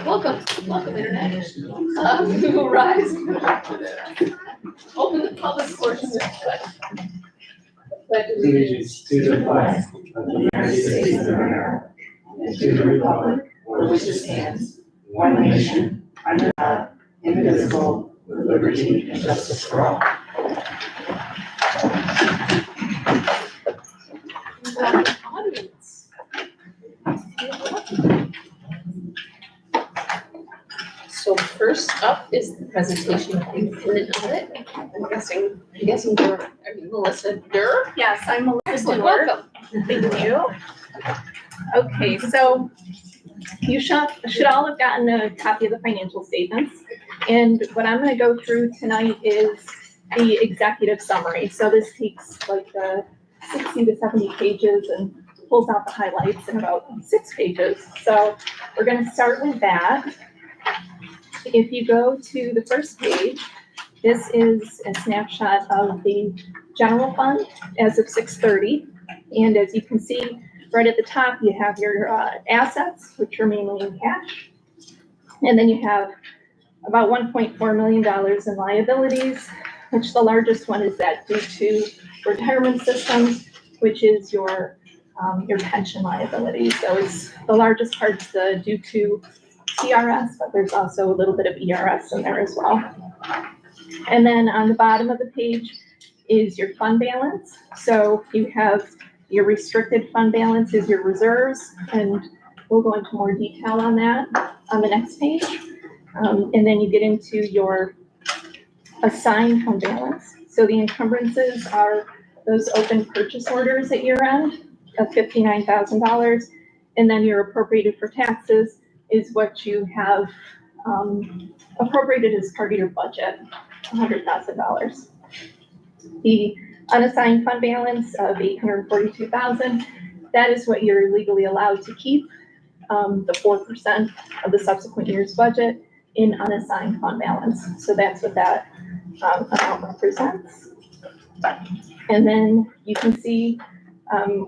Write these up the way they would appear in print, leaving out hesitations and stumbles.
Welcome, Internet. We will rise. Open the public portion of the pledge. Allegiance to the flag of the United States of America and to the republic for which it stands, one nation, under God, indivisible, with liberty and justice for all. Audience. So first up is the presentation of independent audit. I'm guessing are you Melissa Durr? Yes, I'm Melissa Excellent, Dewar. welcome. Thank you. Okay, so you should all have gotten a copy of the financial statements. And what I'm gonna go through tonight is the executive summary. So this takes like 60 to 70 pages and pulls out the highlights in about 6 pages. So we're gonna start with that. If you go to the first page, this is a snapshot of the general fund as of 6/30. And as you can see, right at the top, you have your assets, which are mainly in cash. And then you have about $1.4 million in liabilities, which the largest one is that due to retirement systems, which is your pension liability. So it's the largest part's due to TRS, but there's also a little bit of ERS in there as well. And then on the bottom of the page is your fund balance. So you have your restricted fund balance is your reserves, and we'll go into more detail on that on the next page. And then you get into your assigned fund balance. So the encumbrances are those open purchase orders at year end of $59,000. And then your appropriated for taxes is what you have appropriated as part of your budget, $100,000. The unassigned fund balance of $842,000, that is what you're legally allowed to keep, the 4% of the subsequent year's budget in unassigned fund balance. So that's what that amount represents. And then you can see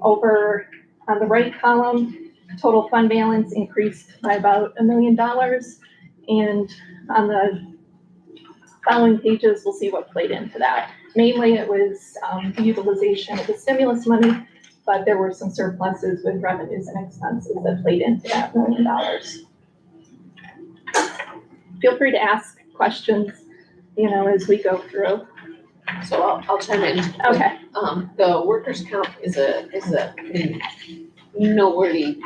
over on the right column, total fund balance increased by about $1 million. And on the following pages, we'll see what played into that. Mainly it was the utilization of the stimulus money, but there were some surpluses with revenues and expenses that played into that $1 million. Feel free to ask questions, as we go through. So I'll chime in. Okay. The workers' comp is a noteworthy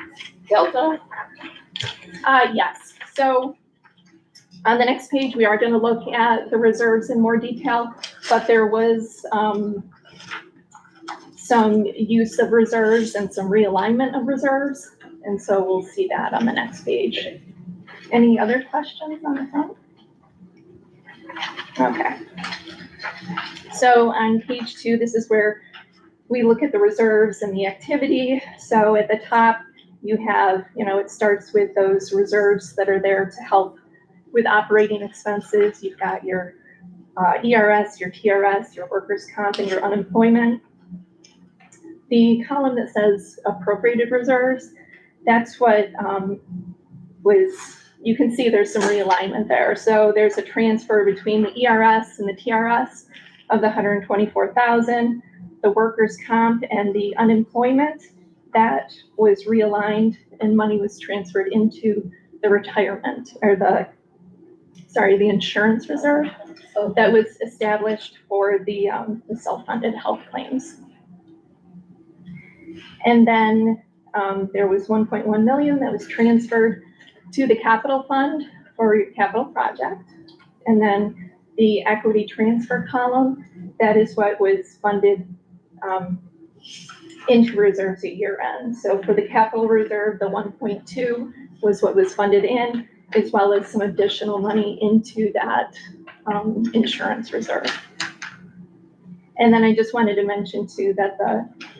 delta. Yes. So on the next page, we are going to look at the reserves in more detail, but there was some use of reserves and some realignment of reserves. And so we'll see that on the next page. Any other questions on the front? Okay. So on page 2, this is where we look at the reserves and the activity. So at the top, you have, it starts with those reserves that are there to help with operating expenses. You've got your ERS, your TRS, your workers' comp, and your unemployment. The column that says appropriated reserves, that's what you can see there's some realignment there. So there's a transfer between the ERS and the TRS of the $124,000, the workers' comp and the unemployment, that was realigned and money was transferred into the retirement or the insurance reserve that was established for the self-funded health claims. And then there was 1.1 million that was transferred to the capital fund for your capital project. And then the equity transfer column, that is what was funded into reserves at year end. So for the capital reserve, the 1.2 was what was funded in, as well as some additional money into that insurance reserve. And then I just wanted to mention too that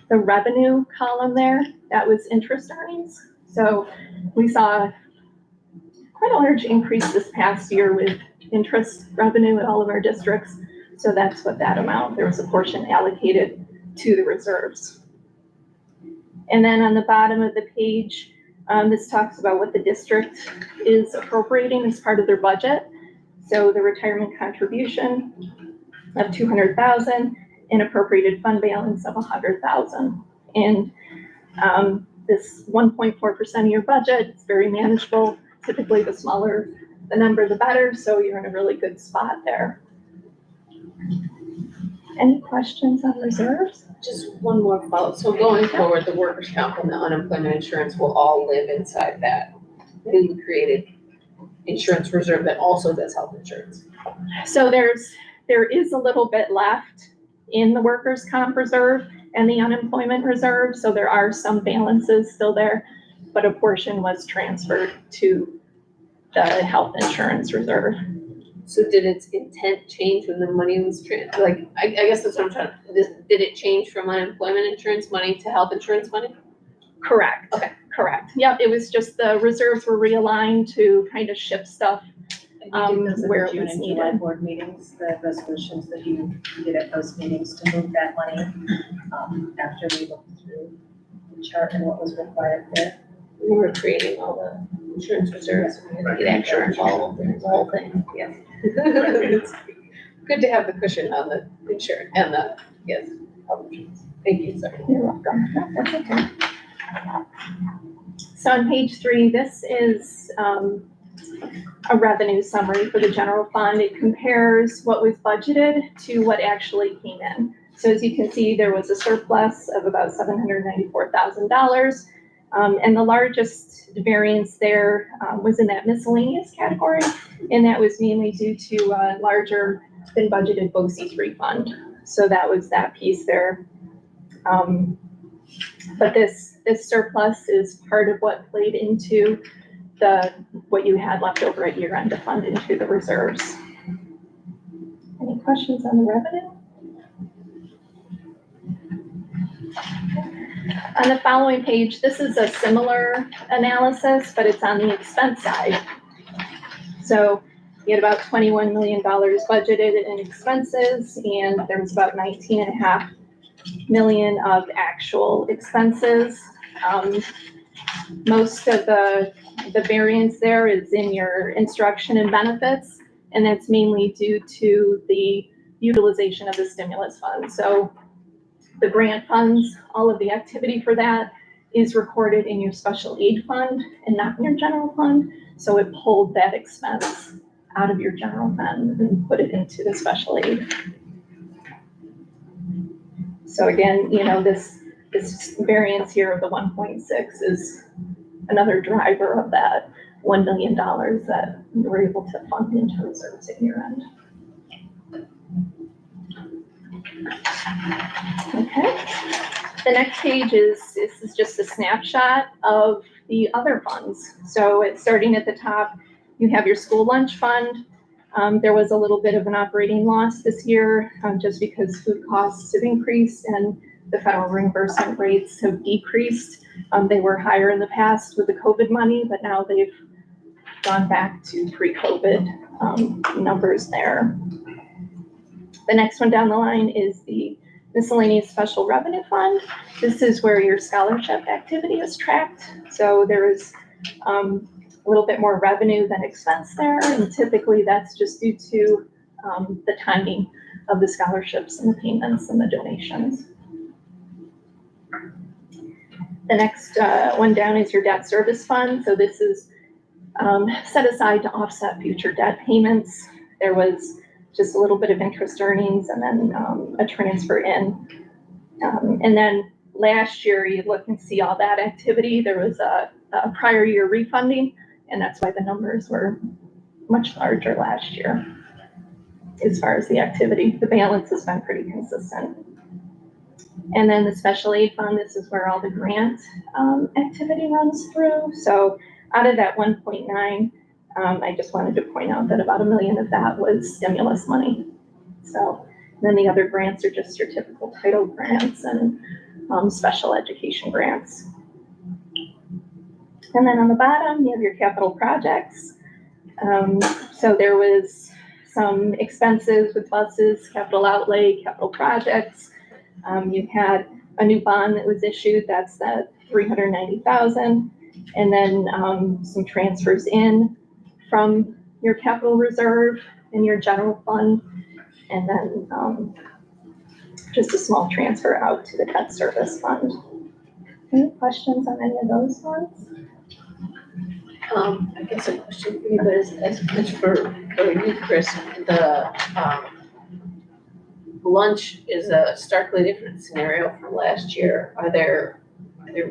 the revenue column there, that was interest earnings. So we saw quite a large increase this past year with interest revenue at all of our districts. So that's what that amount, there was a portion allocated to the reserves. And then on the bottom of the page, This talks about what the district is appropriating as part of their budget. So the retirement contribution of 200,000 and appropriated fund balance of 100,000. And this 1.4% of your budget is very manageable. Typically, the smaller the number, the better. So you're in a really good spot there. Any questions on reserves? Just one more follow. So going forward, the workers' comp and the unemployment insurance will all live inside that newly created insurance reserve that also does health insurance. So there is a little bit left in the workers' comp reserve and the unemployment reserve. So there are some balances still there, but a portion was transferred to the health insurance reserve. So did its intent change when the money was I guess that's what I'm trying to, did it change from unemployment insurance money to health insurance money? Correct. Okay. Correct. Yep, it was just the reserves were realigned to kind of shift stuff. And you did those Where at the it was June and July needed. board meetings, the resolutions that you did at those meetings to move that money, after we looked through the chart and what was required there. We were creating all the insurance reserves, we had to get extra involved, there's the whole thing, yes. It's good to have the cushion on the insurance and the, yes, health insurance. Thank you, sorry. You're welcome. No, that's okay. So on page 3, this is a revenue summary for the general fund. It compares what was budgeted to what actually came in. So as you can see, there was a surplus of about $794,000. And the largest variance there was in that miscellaneous category. And that was mainly due to a larger than budgeted BOCES refund. So that was that piece there. But this surplus is part of what played into what you had left over at year end to fund into the reserves. Any questions on the revenue? On the following page, this is a similar analysis, but it's on the expense side. So you had about $21 million budgeted in expenses, and there was about $19.5 million of actual expenses. Most of the variance there is in your instruction and benefits, and that's mainly due to the utilization of the stimulus fund. So the grant funds, all of the activity for that is recorded in your special aid fund and not in your general fund. So it pulled that expense out of your general fund and put it into the special aid. So again, this variance here of the 1.6 is another driver of that $1 million that we were able to fund into reserves at year end. Okay. The next page is just a snapshot of the other funds. So it's starting at the top, you have your school lunch fund. There was a little bit of an operating loss this year just because food costs have increased and the federal reimbursement rates have decreased. They were higher in the past with the COVID money, but now they've gone back to pre-COVID numbers there. The next one down the line is the miscellaneous special revenue fund. This is where your scholarship activity is tracked. So there is a little bit more revenue than expense there, and typically that's just due to the timing of the scholarships and the payments and the donations. The next one down is your debt service fund. So this is set aside to offset future debt payments. There was just a little bit of interest earnings and then a transfer in. And then last year, you look and see all that activity. There was a prior year refunding, and that's why the numbers were much larger last year as far as the activity. The balance has been pretty consistent. And then the special aid fund, this is where all the grant activity runs through. So out of that 1.9, I just wanted to point out that about $1 million of that was stimulus money. So then the other grants are just your typical title grants and special education grants. And then on the bottom, you have your capital projects. So there was some expenses with buses, capital outlay, capital projects. You had a new bond that was issued, that's that $390,000. And then some transfers in from your capital reserve and your general fund. And then just a small transfer out to the debt service fund. Any questions on any of those ones? I guess a question for you, but as for you, Chris, the, lunch is a starkly different scenario from last year. Are there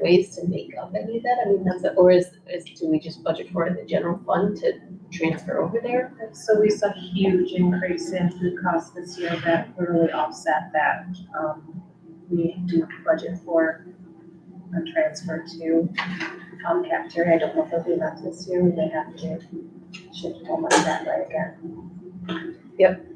ways to make up any of that? I mean, or do we just budget for it in the general fund to transfer over there? So we saw a huge increase in food costs this year that really offset that. We do budget for a transfer to cafeteria. I don't know if it'll be enough this year. We may have to shift more money that way again. Yep.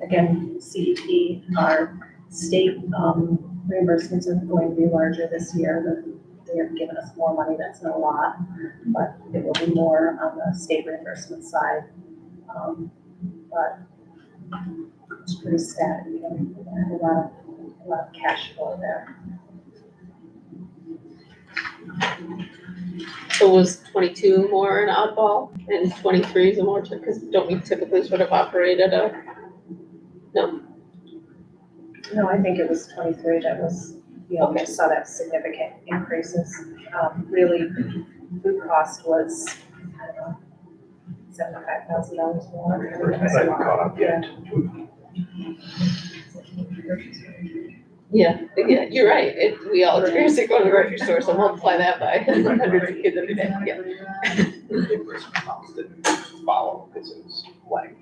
Again, CDP, our state reimbursements are going to be larger this year. They have given us more money. That's not a lot, but it will be more on the state reimbursement side. But it's pretty static. We have a lot of cash flow there. So was 22 more an oddball and 23 is a more, because don't we typically sort of operate at a, no? No, I think it was 23 that was, Okay. we saw that significant increases. Really, food cost was, I don't know, $75,000 more. I haven't caught up yet. Yeah, you're right. We all experience it going to the grocery store, so multiply that by hundreds of kids every day, yeah. Reimbursement costs didn't follow because it was like.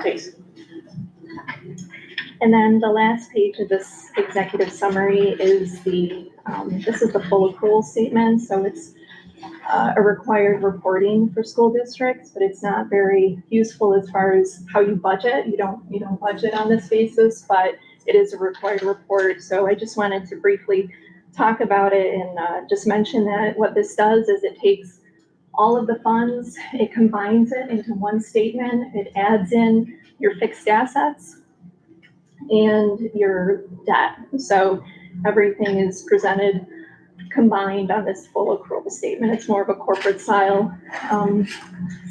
Thanks. And then the last page of this executive summary is this is the full accrual statement. So it's a required reporting for school districts, but it's not very useful as far as how you budget. You don't budget on this basis, but it is a required report. So I just wanted to briefly talk about it and just mention that what this does is it takes all of the funds, it combines it into one statement, it adds in your fixed assets and your debt. So everything is presented combined on this full accrual statement. It's more of a corporate style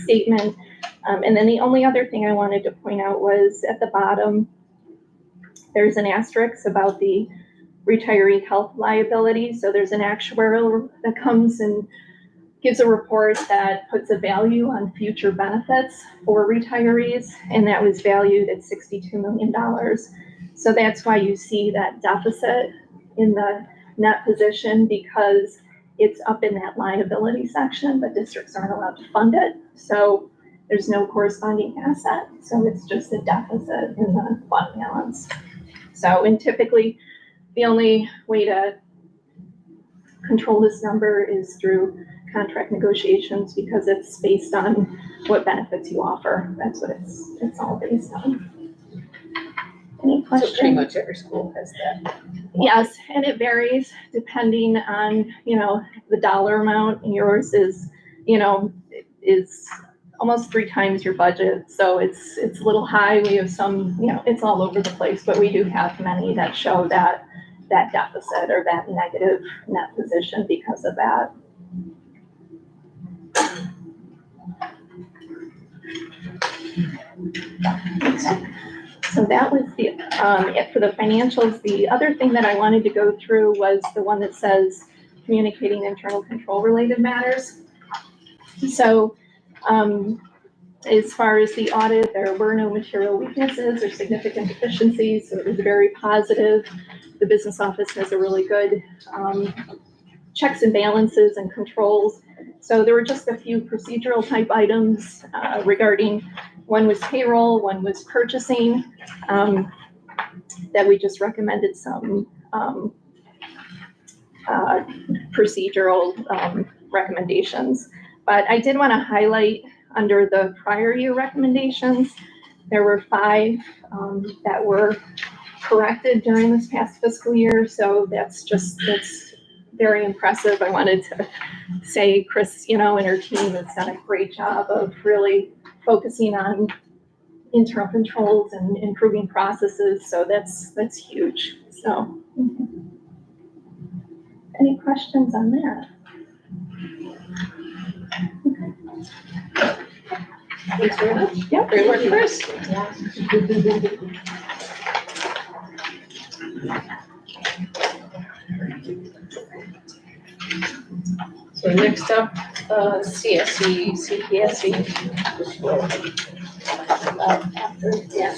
statement. And then the only other thing I wanted to point out was at the bottom, there's an asterisk about the retiree health liability. So there's an actuarial that comes and gives a report that puts a value on future benefits for retirees, and that was valued at $62 million. So that's why you see that deficit in the net position, because it's up in that liability section, but districts aren't allowed to fund it. So there's no corresponding asset. So it's just a deficit in the fund balance. So, and typically the only way to control this number is through contract negotiations, because it's based on what benefits you offer. That's what it's all based on. Any questions? So pretty much every school has that. Yes, and it varies depending on, the dollar amount. Yours is, is almost 3 times your budget. So it's a little high. We have some, it's all over the place, but we do have many that show that deficit or that negative net position because of that. So that was it for the financials. The other thing that I wanted to go through was the one that says communicating internal control related matters. So as far as the audit, there were no material weaknesses or significant deficiencies, so it was very positive. The business office has a really good checks and balances and controls. So there were just a few procedural type items regarding, one was payroll, one was purchasing, that we just recommended some procedural recommendations. But I did want to highlight under the prior year recommendations, there were 5 that were corrected during this past fiscal year. So that's very impressive. I wanted to say Chris, and her team has done a great job of really focusing on internal controls and improving processes. So that's huge. So. Any questions on that? Thanks very much. Yep. Great work, Chris. So next up, CSE, CPSE. Yeah.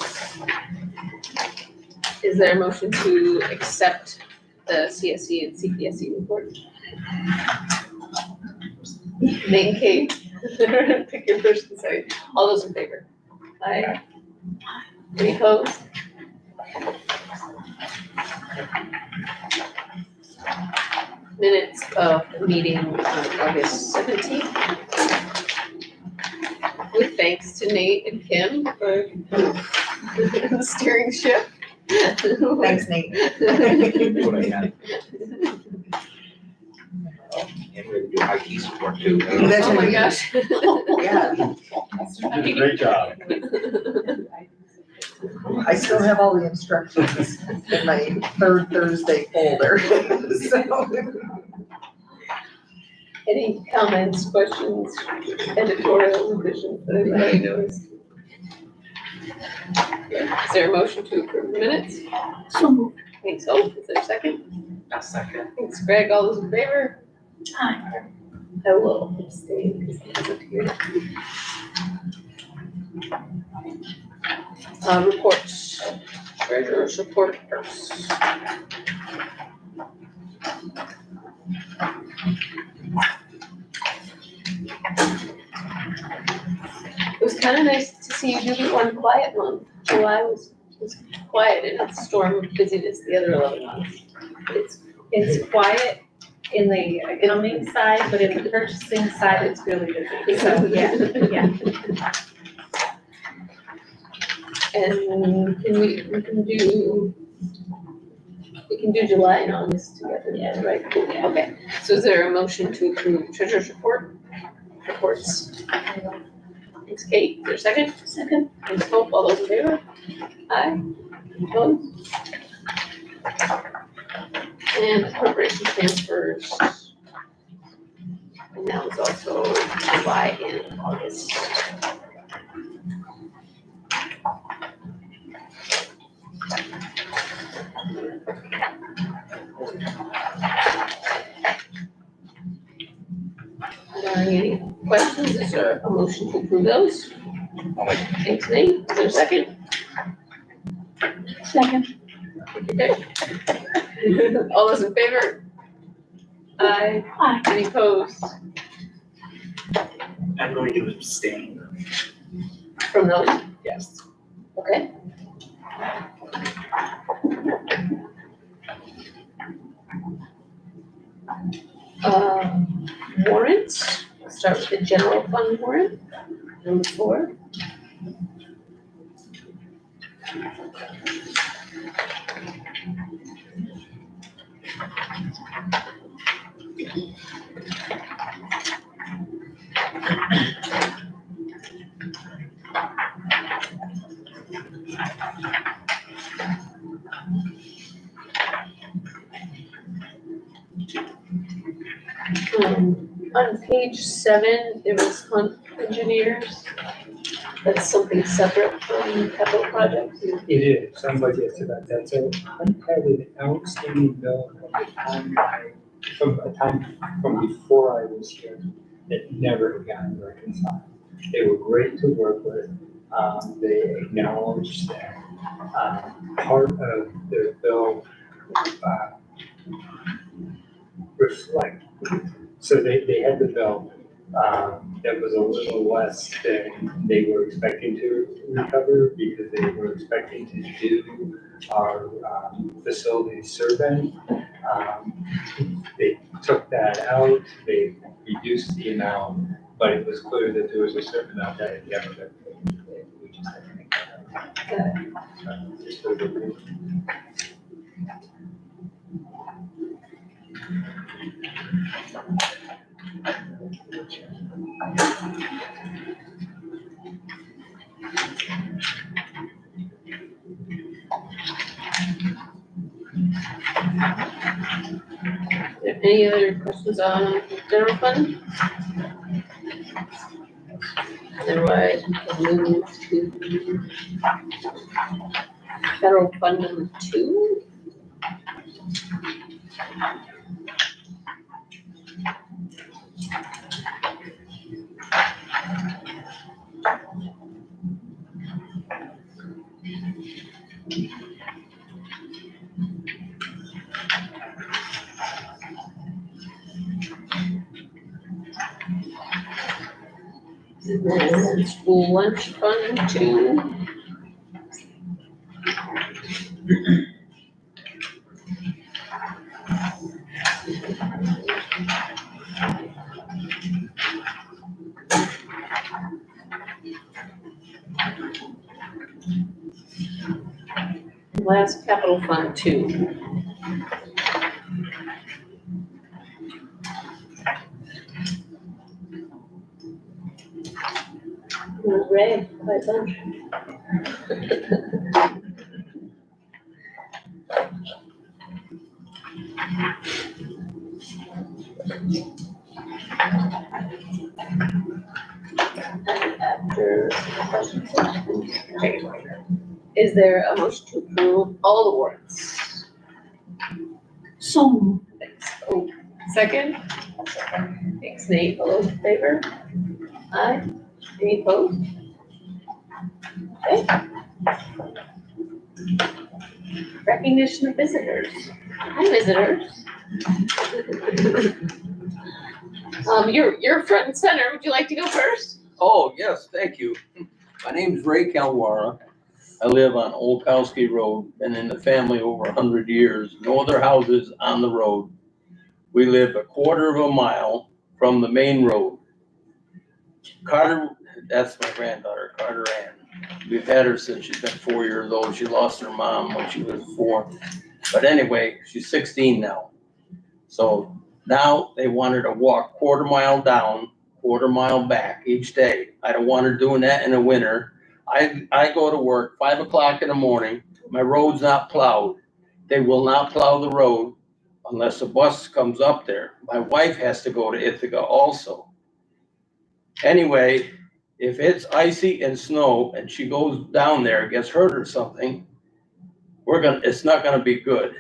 Is there a motion to accept the CSE and CPSE report? Nate and Kate, pick your first and second. All those in favor? Aye. Any opposed? Minutes of the meeting on August 17th. With thanks to Nate and Kim for steering the ship. Thanks, Nate. What I can. And we do IT support too. Oh my gosh. Yeah, You did a great job. I still have all the instructions in my third Thursday folder, so. Any comments, questions, editorial revisions that anybody knows? Is there a motion to approve the minutes? So moved. Thanks, Hope. Is there a second? A second. Thanks, Greg. All those in favor? Aye. I will abstain because I wasn't here. Reports. Treasurer's report first. It was kind of nice to see you do one quiet month. July was quiet and it's storm busyness the other 11 months. It's quiet in the accounting side, but in the purchasing side, it's really busy, so, yeah. And we can do July and August together, yeah, right? Cool. Okay, so is there a motion to approve treasurer's reports? Thanks, Kate. Is there a second? Second. Thanks, Hope. All those in favor? Aye. Opposed? And appropriation transfers. And that was also July and August. Are there any questions? Is there a motion to approve those? I'll make Thanks, Nate. Is there a second? Second. Okay. All those in favor? Aye. Aye. Any opposed I'm going to abstain. from those? Yes. Okay. Warrants. Let's start with the general fund warrant, number 4. On page 7, there was Hunt Engineers. That's something separate from capital projects. It is, sounds like it's about that, so I had an outstanding bill from a time from before I was here that never had gotten reconciled. They were great to work with, they acknowledged that, part of their bill, reflect, so they had the bill, that was a little less than they were expecting to recover because they were expecting to do our facility survey. They took that out, they reduced the amount, but it was clear that there was a certain amount that had never been paid. We just had to make that out. Just for the group. Any other questions on general fund? Otherwise, we can move to federal fund number 2. And then school lunch fund 2. Last capital fund 2. Ray, quite lunch. After questions. Okay. Is there a motion to approve all the warrants? So, Thanks. Oh, second? Thanks, Nate. All those in favor? Aye. Any opposed? Okay. Recognition of visitors. Hi, visitors. You're front and center. Would you like to go first? Oh, yes, thank you. My name's Ray Calwara. I live on Old Kowski Road, been in the family over 100 years. No other houses on the road. We live a quarter of a mile from the main road. Carter, that's my granddaughter, Carter Ann. We've had her since she's been 4 years old. She lost her mom when she was 4. But anyway, she's 16 now. So now they want her to walk quarter mile down, quarter mile back each day. I don't want her doing that in the winter. I go to work 5 o'clock in the morning. My road's not plowed. They will not plow the road unless a bus comes up there. My wife has to go to Ithaca also. Anyway, if it's icy and snow and she goes down there, gets hurt or something, it's not gonna be good.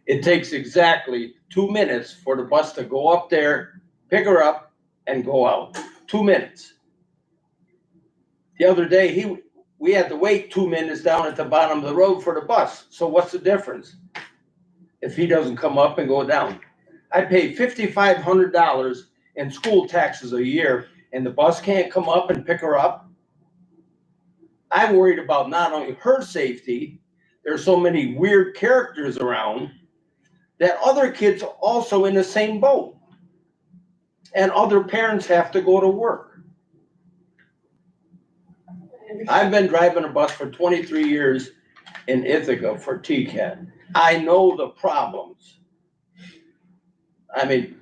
It takes exactly 2 minutes for the bus to go up there, pick her up, and go out. 2 minutes. The other day, we had to wait 2 minutes down at the bottom of the road for the bus. So what's the difference if he doesn't come up and go down? I pay $5,500 in school taxes a year, and the bus can't come up and pick her up. I'm worried about not only her safety, there's so many weird characters around, that other kids are also in the same boat. And other parents have to go to work. I've been driving a bus for 23 years in Ithaca for TCAT. I know the problems. I mean,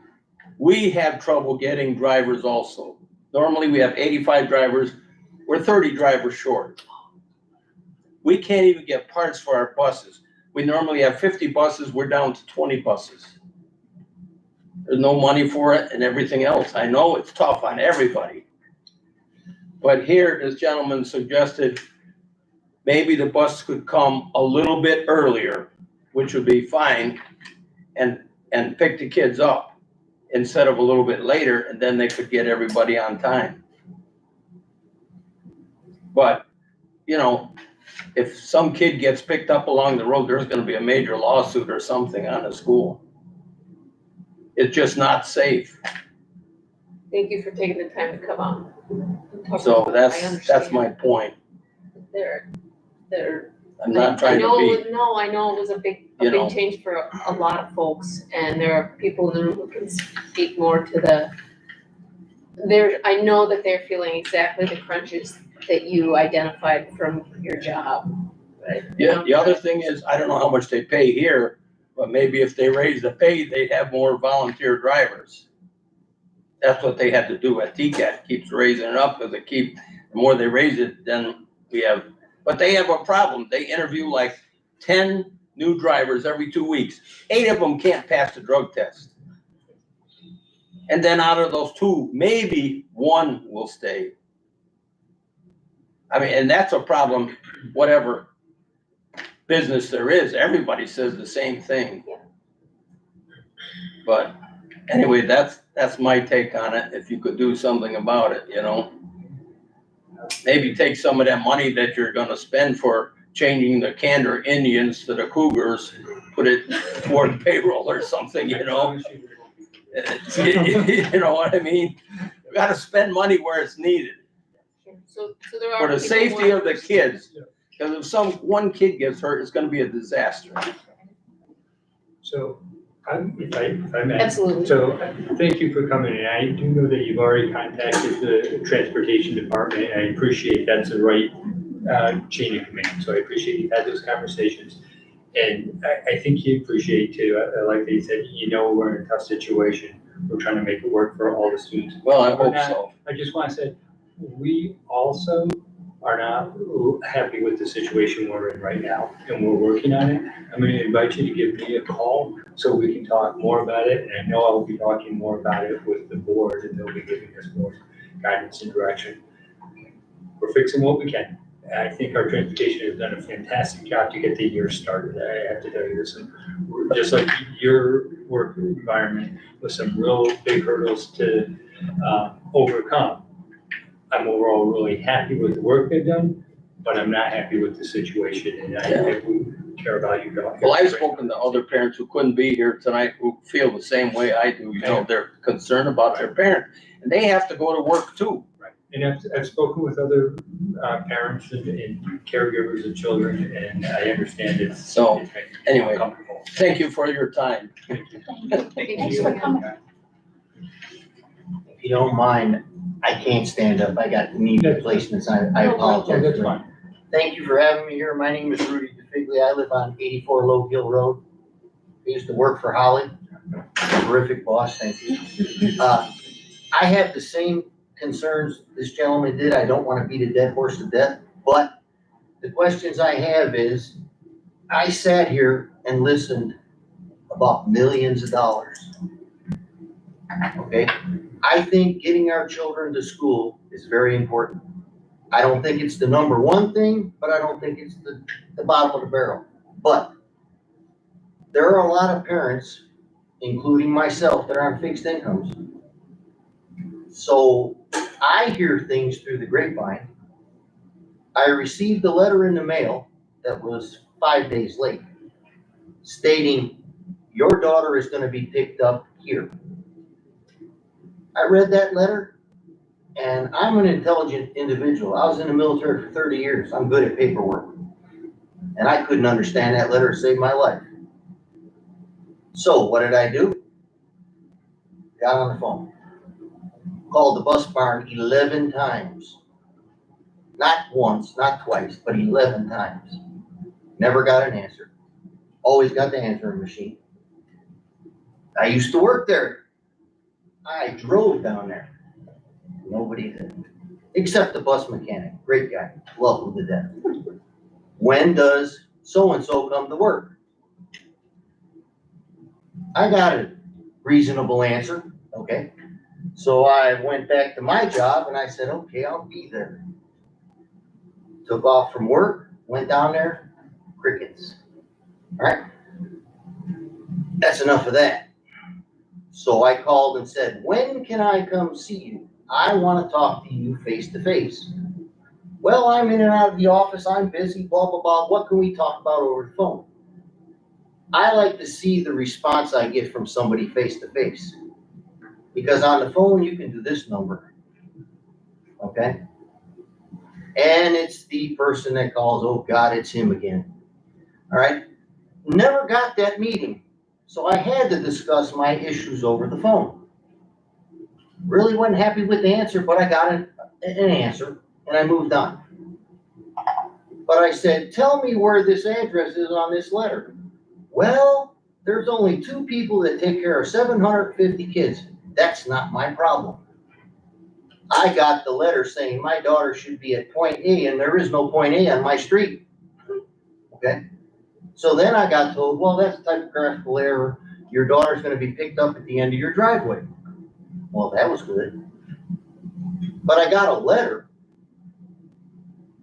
we have trouble getting drivers also. Normally we have 85 drivers, we're 30 drivers short. We can't even get parts for our buses. We normally have 50 buses, we're down to 20 buses. There's no money for it and everything else. I know it's tough on everybody. But here, this gentleman suggested maybe the bus could come a little bit earlier, which would be fine, and pick the kids up instead of a little bit later, and then they could get everybody on time. But, you know, if some kid gets picked up along the road, there's gonna be a major lawsuit or something on the school. It's just not safe. Thank you for taking the time to come on. So I that's my point. They're, I'm not trying to be, I know it was a big You know. change for a lot of folks, and there are people in the room who can speak more to I know that they're feeling exactly the crunches that you identified from your job. Right? yeah, the other thing is, I don't know how much they pay here, but maybe if they raise the pay, they'd have more volunteer drivers. That's what they had to do at TCAT, keeps raising it up, because the more they raise it, then we have, but they have a problem. They interview like 10 new drivers every 2 weeks. 8 of them can't pass the drug test. And then out of those 2, maybe 1 will stay. I mean, and that's a problem, whatever business there is, everybody says the same thing. But anyway, that's my take on it, if you could do something about it, you know? Maybe take some of that money that you're gonna spend for changing the Candor Indians to the Cougars, put it toward payroll or something, you know? You know what I mean? You gotta spend money where it's needed, So there are. for the people safety of the workers- kids. Because if one kid gets hurt, it's gonna be a disaster. So, if I may. Absolutely. So, thank you for coming in. I do know that you've already contacted the transportation department. I appreciate that's the right chain of command. So I appreciate you've had those conversations. And I think you appreciate too, like they said, you know, we're in a tough situation. We're trying to make it work for all the students. Well, I hope so. I just want to say, we also are not happy with the situation we're in right now, and we're working on it. I'm going to invite you to give me a call so we can talk more about it, and I know I'll be talking more about it with the board, and they'll be giving us more guidance and direction. We're fixing what we can. I think our transportation has done a fantastic job to get the year started. I have to tell you this, just like your work environment with some real big hurdles to overcome. I'm overall really happy with the work they've done, but I'm not happy with the situation, and I care about you. Well, I've spoken to other parents who couldn't be here tonight who feel the same way I do, you know, they're concerned about their parent, and they have to go to work too. Right, and I've spoken with other parents and caregivers of children, and I understand it's. So, it's making me anyway. uncomfortable. Thank you for your time. Thank you. Thanks for coming. If you don't mind, I can't stand up. I got knee replacements. I Oh, apologize. that's fine. Thank you for having me here. My name is Rudy DeFiglia. I live on 84 Low Hill Road. I used to work for Holly. Terrific boss, thank you. I have the same concerns this gentleman did. I don't want to beat a dead horse to death, but the questions I have is, I sat here and listened about millions of dollars. Okay? I think getting our children to school is very important. I don't think it's the number one thing, but I don't think it's the bottom of the barrel. But there are a lot of parents, including myself, that are on fixed incomes. So I hear things through the grapevine. I received a letter in the mail that was 5 days late stating, your daughter is gonna be picked up here. I read that letter, and I'm an intelligent individual. I was in the military for 30 years. I'm good at paperwork. And I couldn't understand that letter to save my life. So what did I do? Got on the phone. Called the bus barn 11 times. Not once, not twice, but 11 times. Never got an answer. Always got the answering machine. I used to work there. I drove down there. Nobody did. Except the bus mechanic. Great guy. Love him to death. When does so-and-so come to work? I got a reasonable answer. Okay. So I went back to my job and I said, okay, I'll be there. Took off from work, went down there, crickets. All right. That's enough of that. So I called and said, when can I come see you? I want to talk to you face to face. Well, I'm in and out of the office. I'm busy, blah, blah, blah. What can we talk about over the phone? I like to see the response I get from somebody face to face. Because on the phone, you can do this number. Okay? And it's the person that calls, oh God, it's him again. All right? Never got that meeting. So I had to discuss my issues over the phone. Really wasn't happy with the answer, but I got an answer and I moved on. But I said, tell me where this address is on this letter. Well, there's only 2 people that take care of 750 kids. That's not my problem. I got the letter saying my daughter should be at point A and there is no point A on my street. Okay? So then I got told, well, that's a typographical error. Your daughter's gonna be picked up at the end of your driveway. Well, that was good. But I got a letter,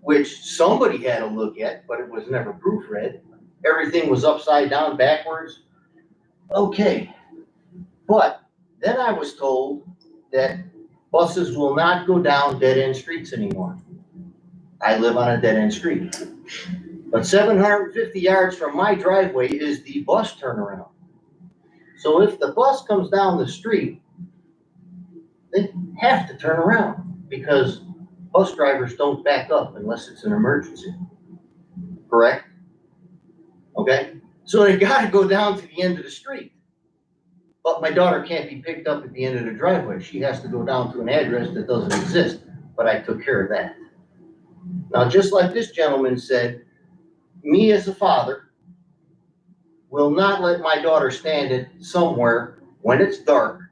which somebody had to look at, but it was never proofread. Everything was upside down, backwards. Okay. But then I was told that buses will not go down dead-end streets anymore. I live on a dead-end street. But 750 yards from my driveway is the bus turnaround. So if the bus comes down the street, they have to turn around because bus drivers don't back up unless it's an emergency. Correct? Okay? So they gotta go down to the end of the street. But my daughter can't be picked up at the end of the driveway. She has to go down to an address that doesn't exist, but I took care of that. Now, just like this gentleman said, me as a father will not let my daughter stand it somewhere when it's dark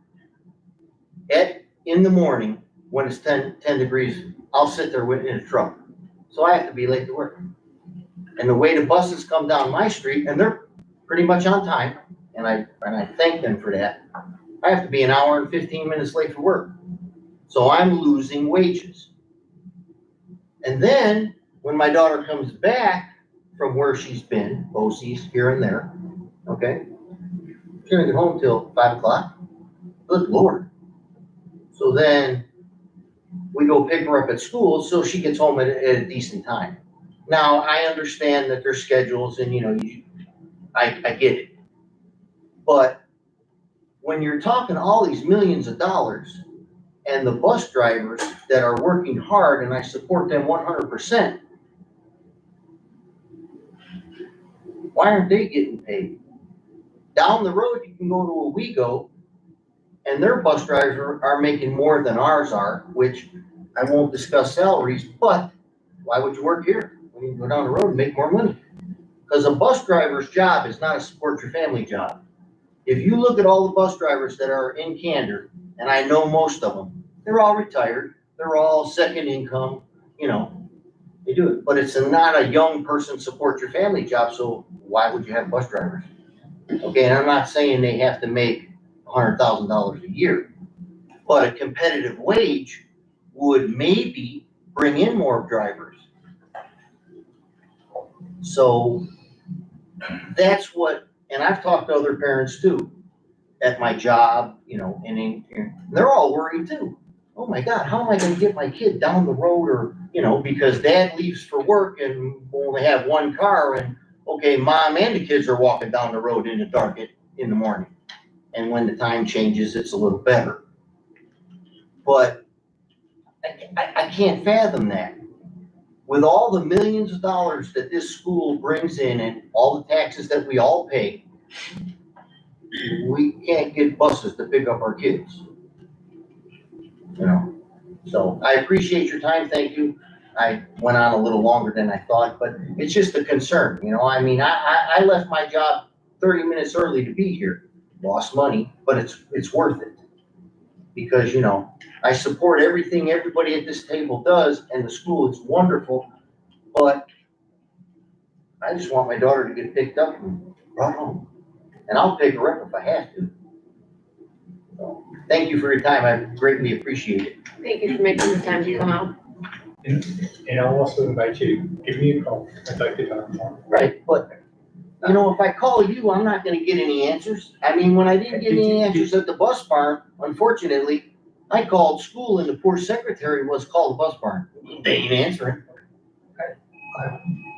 in the morning when it's 10 degrees. I'll sit there in a truck. So I have to be late to work. And the way the buses come down my street, and they're pretty much on time, and I thank them for that, I have to be an hour and 15 minutes late for work. So I'm losing wages. And then when my daughter comes back from where she's been, OC's here and there, okay, she's gonna get home till 5 o'clock. Good Lord. So then we go pick her up at school so she gets home at a decent time. Now, I understand that there's schedules and, I get it. But when you're talking all these millions of dollars and the bus drivers that are working hard, and I support them 100%, why aren't they getting paid? Down the road, you can go to a WeGo, and their bus drivers are making more than ours are, which I won't discuss salaries, but why would you work here when you can go down the road and make more money? Because a bus driver's job is not a support your family job. If you look at all the bus drivers that are in Candor, and I know most of them, they're all retired, they're all second income, they do it. But it's not a young person support your family job, so why would you have bus drivers? Okay, and I'm not saying they have to make $100,000 a year, but a competitive wage would maybe bring in more drivers. So that's what, and I've talked to other parents too at my job, and they're all worried too. Oh my God, how am I gonna get my kid down the road, or, because dad leaves for work and we only have one car, and okay, mom and the kids are walking down the road in the dark in the morning. And when the time changes, it's a little better. But I can't fathom that. With all the millions of dollars that this school brings in and all the taxes that we all pay, we can't get buses to pick up our kids. So I appreciate your time, thank you. I went on a little longer than I thought, but it's just a concern, I left my job 30 minutes early to be here. Lost money, but it's worth it. Because, I support everything everybody at this table does, and the school is wonderful, but I just want my daughter to get picked up and brought home. And I'll pick her up if I have to. So, thank you for your time, I greatly appreciate it. Thank you for making the time to come out. And I'll also invite you, give me a call, I'd like to talk more. Right, but, if I call you, I'm not gonna get any answers. When I didn't get any answers at the bus barn, unfortunately, I called school and the poor secretary was called the bus barn. They ain't answering.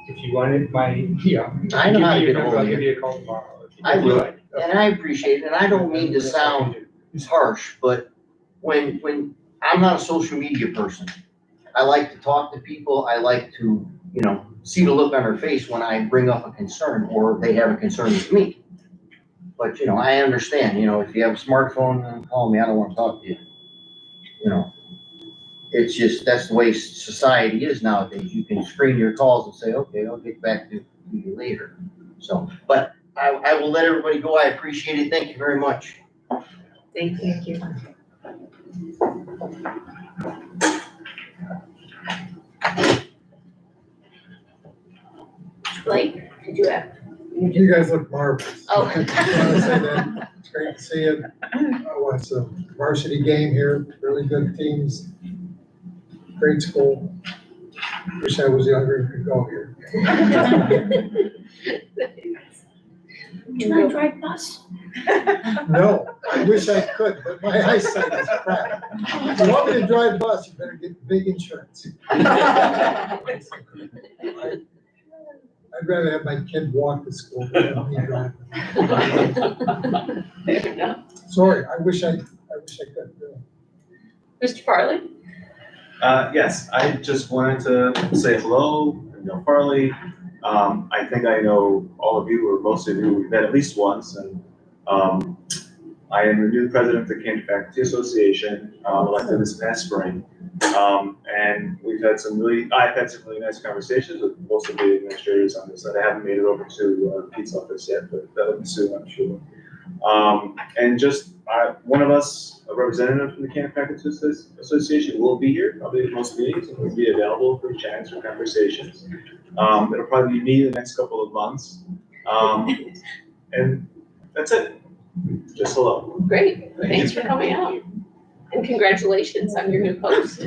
If you wanted my, I know how to get a hold I'll of give you. you a call tomorrow. I will, and I appreciate it, and I don't mean to sound harsh, but when I'm not a social media person, I like to talk to people, I like to, see the look on their face when I bring up a concern or they have a concern with me. But, I understand, if you have a smartphone, call me, I don't wanna talk to you. It's just, that's the way society is nowadays. You can screen your calls and say, okay, I'll get back to you later. So, but I will let everybody go. I appreciate it. Thank you very much. Thank you. Blake, did you have? You guys look marvelous. Oh. I just want to say that. It's great to see it. I watched a varsity game here, really good teams. Great school. Wish I was younger and could go here. Try to drive bus. No, I wish I could, but my eyesight is crap. If you want me to drive bus, you better get big insurance. I'd rather have my kid walk to school than have me drive. Fair enough. Sorry, I wish I could. Mr. Farley? Yes, I just wanted to say hello, Farley. I think I know all of you, or most of you, we've met at least once, and I am the new president of the Candor Faculty Association, elected this past spring. And I've had some really nice conversations with most of the administrators on this, and I haven't made it over to Pete's office yet, but that'll be soon, I'm sure. And just one of us, a representative from the Candor Faculty Association, will be here, probably at most meetings, and will be available for chats or conversations. It'll probably be me the next couple of months. And that's it. Just hello. Great, thanks for coming out. And congratulations on your new post.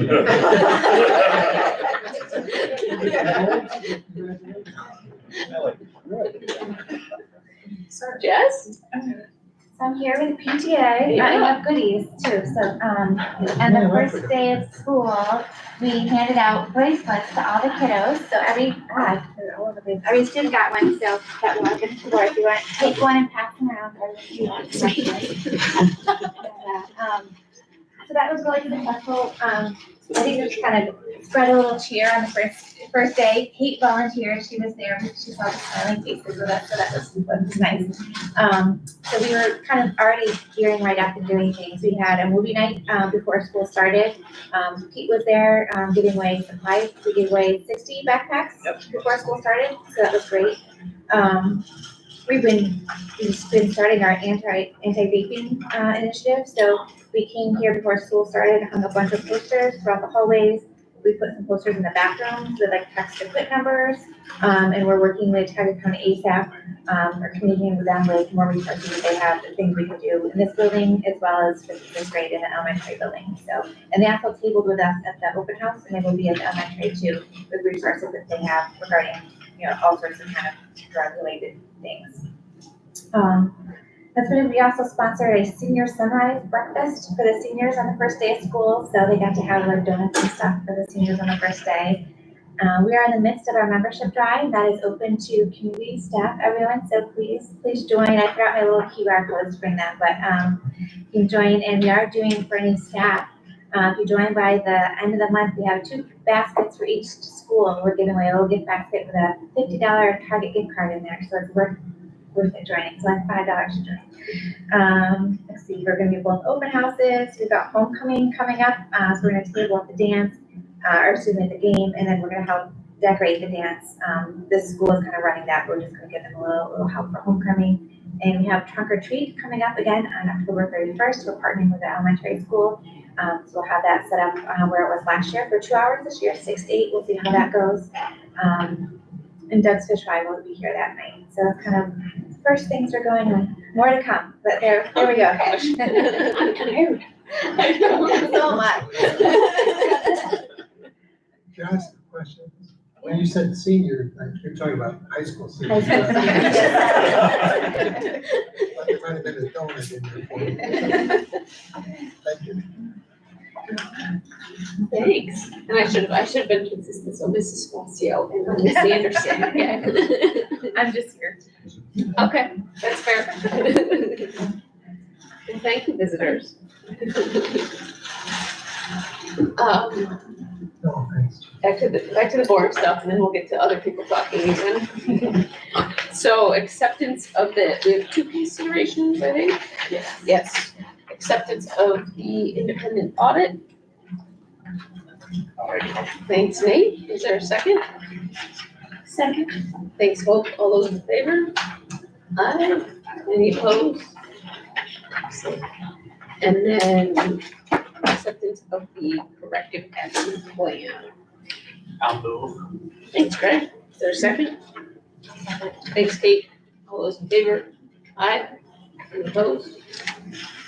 Jess? I'm here with PTA. I have goodies too. So, on the first day of school, we handed out bracelets to all the kiddos. So every student got one. So that will give to work. You want to take one and pass them around. So that was really successful. I think it just kind of spread a little cheer on the first day. Kate volunteered. She was there. She saw the smiling faces with us, so that was nice. So we were kind of already gearing right up and doing things. We had a movie night before school started. Pete was there giving away supplies. We gave away 60 backpacks before school started, so that was great. We've been starting our anti-vaping initiative. So we came here before school started, hung a bunch of posters throughout the hallways. We put some posters in the bathrooms with like text to quit numbers. And we're working with Tiger County ASAP, or communicating with them with more resources that they have, the things we can do in this building as well as fifth grade in the elementary building. So, and they also tabled with us at the open house, and they will be at the elementary too, with resources that they have regarding, all sorts of kind of drug related things. We also sponsored a senior sunrise breakfast for the seniors on the first day of school. So they got to have their donuts and stuff for the seniors on the first day. We are in the midst of our membership drive that is open to community staff, everyone. So please join. I forgot my little QR codes to bring that, but you can join. And we are doing for any staff. If you join by the end of the month, we have 2 baskets for each school. We're giving away a little gift basket with a $50 Target gift card in there. So it's worth it joining. So like $5 to join. Let's see, we're going to do both open houses. We've got homecoming coming up. So we're going to table at the dance, the game, and then we're going to help decorate the dance. This school is kind of running that. We're just going to give them a little help for homecoming. And we have trunk or treat coming up again on October 31st. We're partnering with the elementary school. So we'll have that set up where it was last year for 2 hours. This year, 6 to 8. We'll see how that goes. And Doug's Fish Fry will be here that night. So that's kind of first things are going on. More to come, but there we go. I'm tired. So much. Can I ask a question? When you said senior, you're talking about high school seniors. High school seniors. Like there might have been a donut in there for you. Thank you. Thanks. And I should have been consistent. So Mrs. Squasio and Miss Anderson. Okay. I'm just here. Okay, that's fair. And thank you, visitors. No, thanks. Back to the board stuff, and then we'll get to other people talking even. So acceptance of we have 2 considerations, I think. Yes. Acceptance of the independent audit. Thanks, Nate. Is there a second? Second. Thanks, Hope. All those in favor? Aye. Any opposed? And then acceptance of the corrective action plan. I'll move. Thanks, Greg. Is there a second? Thanks, Kate. All those in favor? Aye. Any opposed?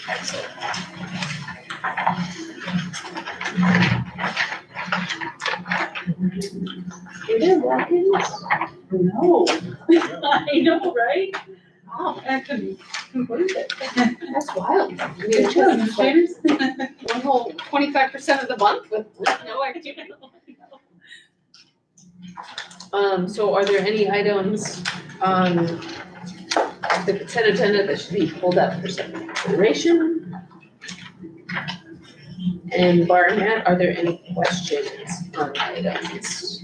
Excellent. Were there walk-ins? No. I know, right? Wow, I couldn't believe it. that's wild. I mean, Good it's job, just like administrators. one whole 25% of the month with no activity. So are there any items on the consent agenda that should be pulled up for some consideration? And barring that, are there any questions on items?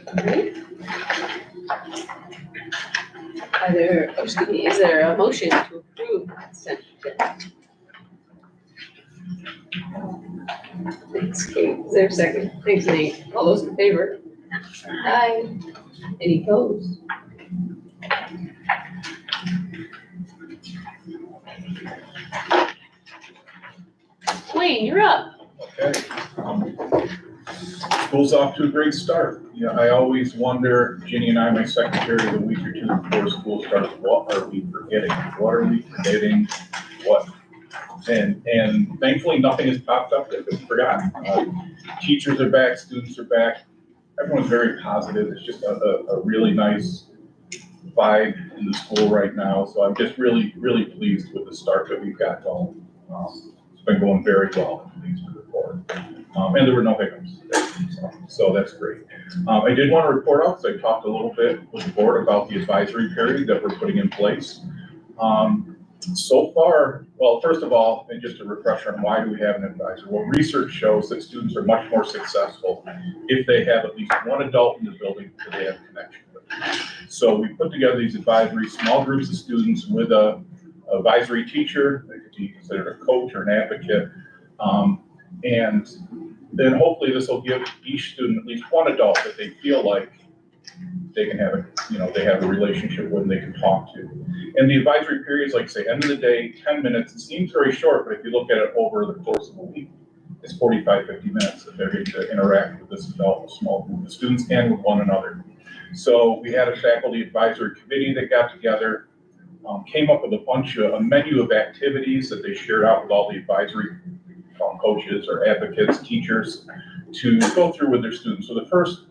Alright. Is there a motion to approve the consent agenda? Thanks, Kate. Is there a second? Thanks, Nate. All those in favor? Aye. Any opposed? Wayne, you're up. Okay. School's off to a great start. You know, I always wonder, Ginny and I, my secretary, the week or two before school starts, what are we forgetting? What are we forgetting? What? And thankfully, nothing has popped up that we've forgotten. Teachers are back, students are back. Everyone's very positive. It's just a really nice vibe in the school right now. So I'm just really, really pleased with the start that we've got going. It's been going very well, I'm pleased to report. And there were no hiccups today, so that's great. I did want to report out, because I talked a little bit with the board about the advisory period that we're putting in place. So far, well, first of all, and just a refresher on why do we have an advisor? Well, research shows that students are much more successful if they have at least one adult in the building that they have a connection with. So we put together these advisory small groups of students with a advisory teacher, they could be considered a coach or an advocate. And then hopefully this will give each student at least one adult that they feel like they can have they have a relationship with and they can talk to. And the advisory periods, like say, end of the day, 10 minutes, it seems very short, but if you look at it over the course of a week, it's 45, 50 minutes that they're getting to interact with this adult, small group of students and with one another. So we had a faculty advisory committee that got together, came up with a menu of activities that they shared out with all the advisory coaches or advocates, teachers, to go through with their students. So the first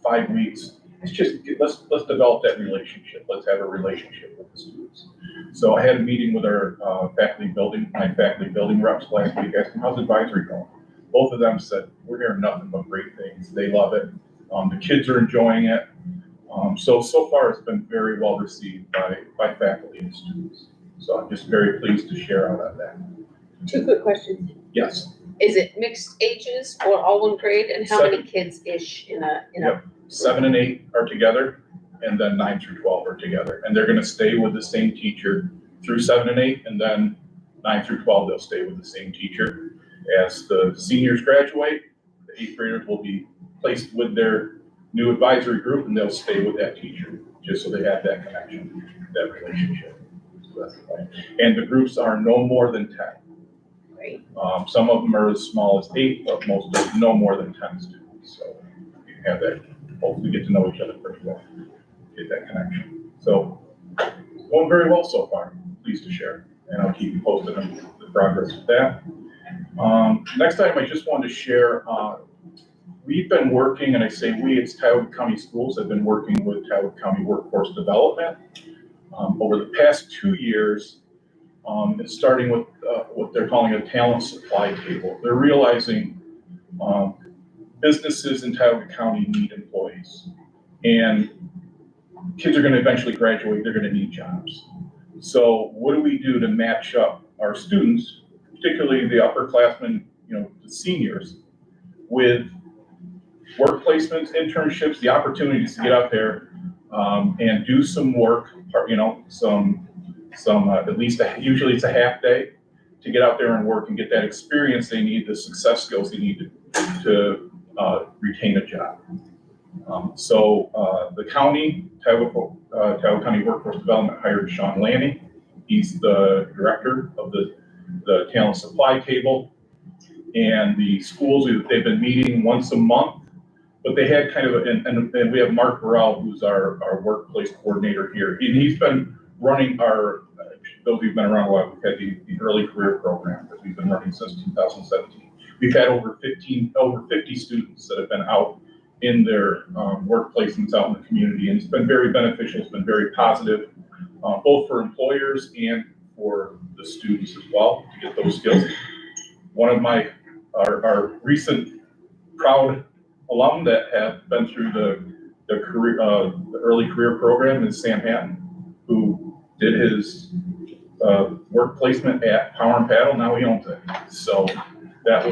5 weeks, it's just, let's develop that relationship. Let's have a relationship with the students. So I had a meeting with our faculty building reps last week, asking how's advisory going? Both of them said, we're hearing nothing but great things. They love it. The kids are enjoying it. So far it's been very well received by faculty and students. So I'm just very pleased to share out on that. 2 quick questions. Yes. Is it mixed ages or all one grade, and how many kids-ish in a? Yep. 7 and 8 are together, and then 9 through 12 are together. And they're gonna stay with the same teacher through 7 and 8, and then 9 through 12, they'll stay with the same teacher. As the seniors graduate, the 8th graders will be placed with their new advisory group, and they'll stay with that teacher, just so they have that connection, that relationship. So that's the plan. And the groups are no more than 10. Great. Some of them are as small as 8, but most of them no more than 10 students. So you can have that, hopefully get to know each other pretty well, get that connection. So it's going very well so far. Pleased to share, and I'll keep you posted on the progress with that. Next item I just wanted to share, we've been working, and I say we, it's Tioga County Schools have been working with Tioga County Workforce Development over the past 2 years. It's starting with what they're calling a talent supply table. They're realizing businesses in Tioga County need employees, and kids are going to eventually graduate. They're going to need jobs. So what do we do to match up our students, particularly the upperclassmen, the seniors, with work placements, internships, the opportunities to get out there and do some work, at least usually it's a half day to get out there and work and get that experience they need, the success skills they need to retain a job. The county, Tioga County Workforce Development hired Sean Lanning. He's the director of the talent supply table. And the schools, they've been meeting once a month, but they had kind of, and we have Mark Burrell, who's our workplace coordinator here. And he's been running those who've been around a while, we've had the early career program that we've been running since 2017. We've had over 50 students that have been out in their work placements out in the community, and it's been very beneficial. It's been very positive, both for employers and for the students as well, to get those skills. One of our recent proud alum that have been through the early career program is Sam Hatton, who did his work placement at Power and Paddle. Now he owns it. So that's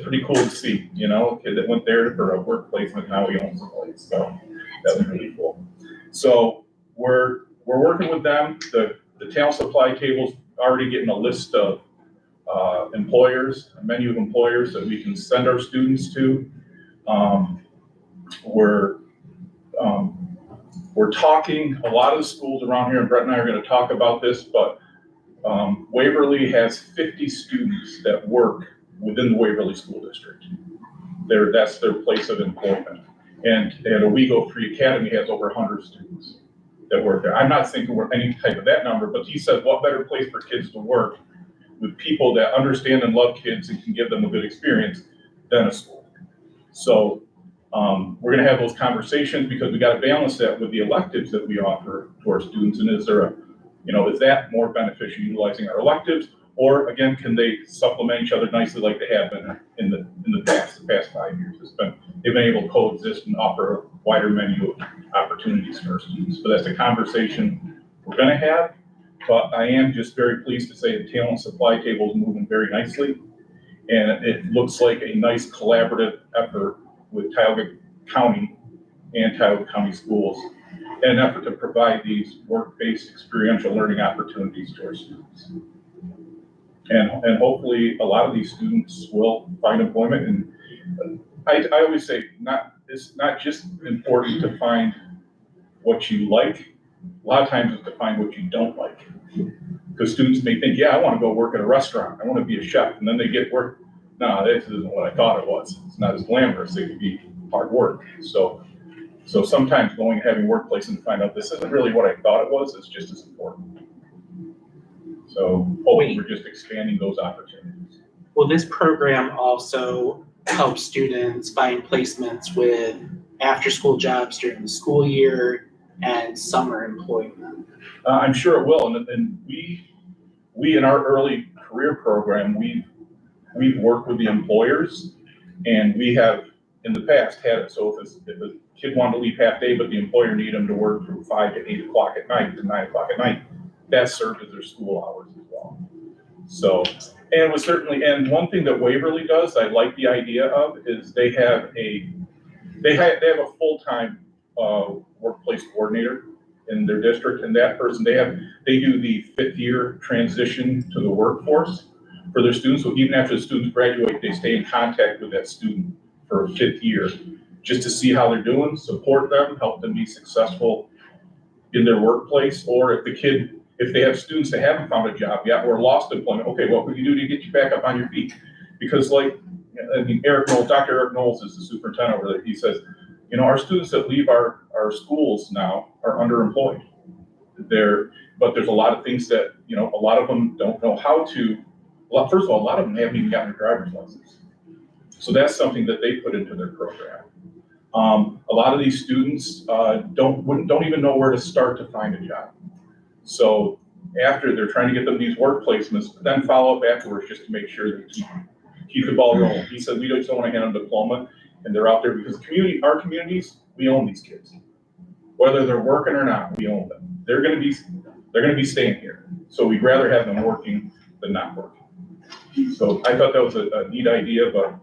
pretty cool to see, a kid that went there for a work placement, now he owns the place. So that was really cool. So we're working with them. The talent supply table's already getting a list of employers, a menu of employers that we can send our students to. We're talking, a lot of the schools around here, and Brett and I are going to talk about this, but Waverly has 50 students that work within the Waverly School District. That's their place of employment. And Owego Free Academy has over 100 students that work there. I'm not thinking we're any type of that number, but he said, what better place for kids to work with people that understand and love kids and can give them a good experience than a school. So we're going to have those conversations, because we got to balance that with the electives that we offer to our students. And is there is that more beneficial utilizing our electives, or again, can they supplement each other nicely like they have been in the past 5 years? They've been able to coexist and offer a wider menu of opportunities for our students. But that's a conversation we're going to have. But I am just very pleased to say the talent supply table is moving very nicely. And it looks like a nice collaborative effort with Tioga County and Tioga County schools in an effort to provide these work-based experiential learning opportunities to our students. And hopefully a lot of these students will find employment. And I always say, it's not just important to find what you like. A lot of times it's to find what you don't like. Because students may think, yeah, I want to go work at a restaurant. I want to be a chef. And then they get work. No, this isn't what I thought it was. It's not as glamorous. It could be hard work. So sometimes going and having workplace and find out this isn't really what I thought it was, it's just as important. So hopefully we're just expanding those opportunities. Will this program also help students find placements with after-school jobs during the school year and summer employment? I'm sure it will. And we in our early career program, we've worked with the employers, and we have in the past had it. So if a kid wanted to leave half day, but the employer needed them to work from 5 to 8 o'clock at night to 9 o'clock at night, that served as their school hours as well. So, and one thing that Waverly does, I like the idea of, is they have a full-time workplace coordinator in their district, and that person, they do the 5th year transition to the workforce for their students. So even after the students graduate, they stay in contact with that student for a 5th year, just to see how they're doing, support them, help them be successful in their workplace. Or if they have students that haven't found a job yet or lost employment, okay, what can you do to get you back up on your feet? Because Dr. Eric Knowles is the superintendent over there. He says, our students that leave our schools now are underemployed. But there's a lot of things that, a lot of them don't know how to. Well, first of all, a lot of them haven't even gotten their driver's license. So that's something that they put into their program. A lot of these students don't even know where to start to find a job. So after they're trying to get them these work placements, then follow up afterwards just to make sure that keep the ball rolling. He said, we just don't want to hand them a diploma and they're out there, because our communities, we own these kids. Whether they're working or not, we own them. They're going to be staying here. So we'd rather have them working than not working. So I thought that was a neat idea, but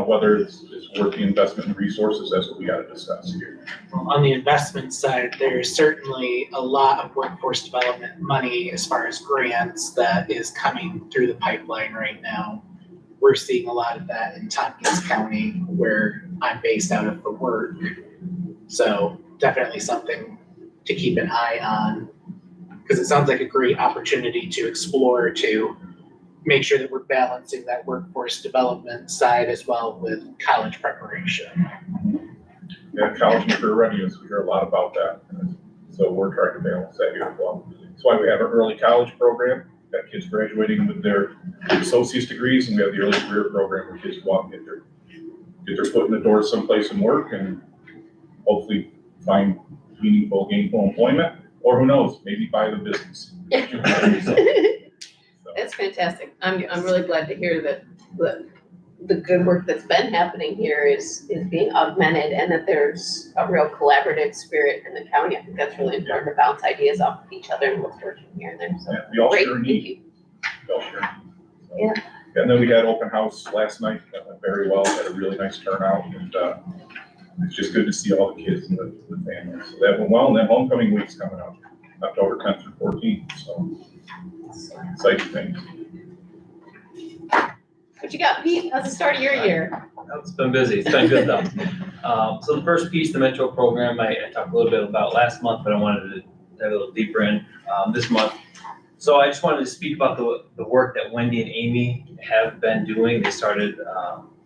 whether it's worth the investment in resources, that's what we got to discuss here. Well, on the investment side, there's certainly a lot of workforce development money as far as grants that is coming through the pipeline right now. we're seeing a lot of that in Tompkins County, where I'm based out of for work. So definitely something to keep an eye on, because it sounds like a great opportunity to explore, to make sure that we're balancing that workforce development side as well with college preparation. Yeah, college and career readiness, we hear a lot about that. So we're trying to balance that here as well. That's why we have our early college program, got kids graduating with their associate's degrees, and we have the early career program where kids go out and get their foot in the door someplace and work, and hopefully find meaningful, gainful employment, or who knows, maybe buy the business. That's fantastic. I'm really glad to hear that the good work that's been happening here is being augmented, and that there's a real collaborative spirit in the county. I think that's really important to bounce ideas off of each other and what's working here and there. So Yeah, we all great, share a thank need. you. We all share a need. So, Yeah. And then we had open house last night, that went very well, had a really nice turnout, and it's just good to see all the kids and the families. So that went well, and then homecoming week's coming up, October 10th through 14th, so exciting things. What you got, Pete? How's the start of your year? It's been busy. It's been good though. So the first piece, the mentor program, I talked a little bit about last month, but I wanted to dive a little deeper in this month. So I just wanted to speak about the work that Wendy and Amy have been doing. They started,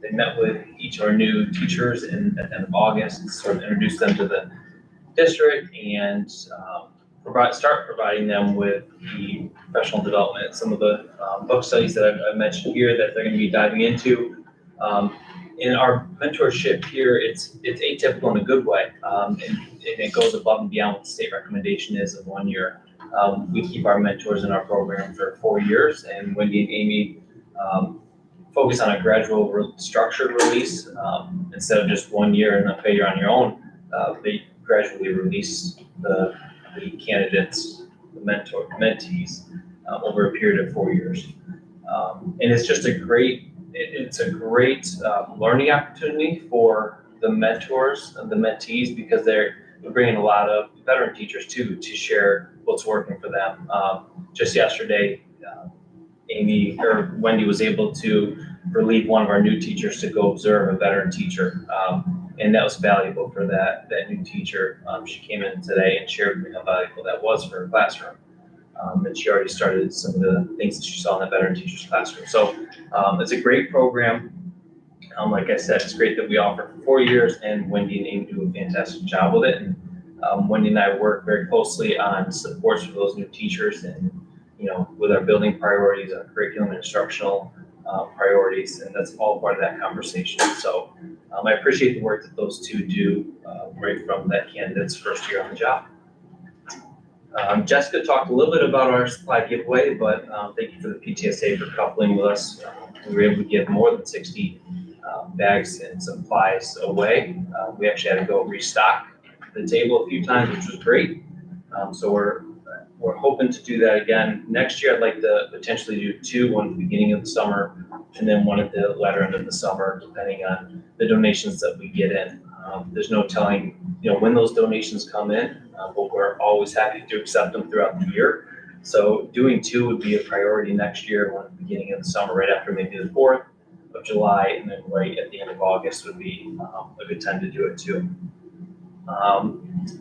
they met with each of our new teachers at the end of August and sort of introduced them to the district and start providing them with the professional development, some of the book studies that I've mentioned here that they're going to be diving into. In our mentorship here, it's atypical in a good way, and it goes above and beyond what the state recommendation is of 1 year. We keep our mentors in our program for 4 years, and Wendy and Amy focus on a gradual structured release instead of just 1 year and a failure on your own. They gradually release the candidates, the mentees over a period of 4 years. And it's just a great learning opportunity for the mentors and the mentees, because they're bringing a lot of veteran teachers too to share what's working for them. Just yesterday, Wendy was able to relieve one of our new teachers to go observe a veteran teacher. And that was valuable for that new teacher. She came in today and shared with me how valuable that was for her classroom. And she already started some of the things that she saw in the veteran teacher's classroom. So it's a great program. Like I said, it's great that we offer for 4 years, and Wendy and Amy do a fantastic job with it. And Wendy and I work very closely on supports for those new teachers, and with our building priorities, our curriculum and instructional priorities, and that's all part of that conversation. So I appreciate the work that those two do right from that candidate's first year on the job. Jessica talked a little bit about our supply giveaway, but thank you for the PTSA for coupling with us. We were able to give more than 60 bags and supplies away. We actually had to go restock the table a few times, which was great. So we're hoping to do that again. Next year, I'd like to potentially do 2, one at the beginning of the summer, and then one at the latter end of the summer, depending on the donations that we get in. There's no telling, when those donations come in, but we're always happy to accept them throughout the year. So doing 2 would be a priority next year, one at the beginning of the summer, right after maybe the 4th of July, and then right at the end of August would be a good time to do it too.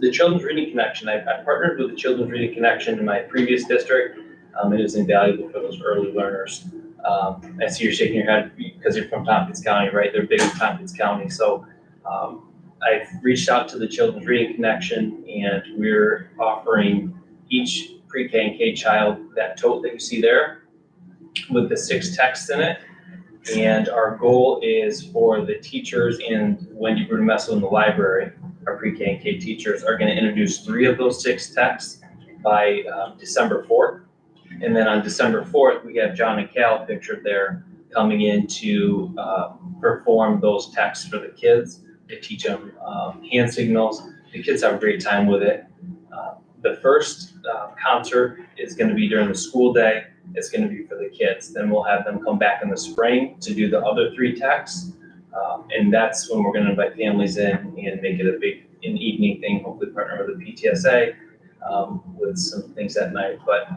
The Children's Reading Connection, I partnered with the Children's Reading Connection in my previous district. It was invaluable for those early learners. I see you're shaking your head because you're from Tompkins County, right? They're big in Tompkins County. So I've reached out to the Children's Reading Connection, and we're offering each pre-K and K child that tote that you see there with the 6 texts in it. And our goal is for the teachers in Wendy Brunemesso in the library, our pre-K and K teachers are going to introduce 3 of those 6 texts by December 4th. And then on December 4th, we have John and Cal pictured there coming in to perform those texts for the kids. They teach them hand signals. The kids have a great time with it. The first concert is going to be during the school day. It's going to be for the kids. Then we'll have them come back in the spring to do the other 3 texts. And that's when we're going to invite families in and make it an evening thing, hopefully partner with the PTSA with some things at night. But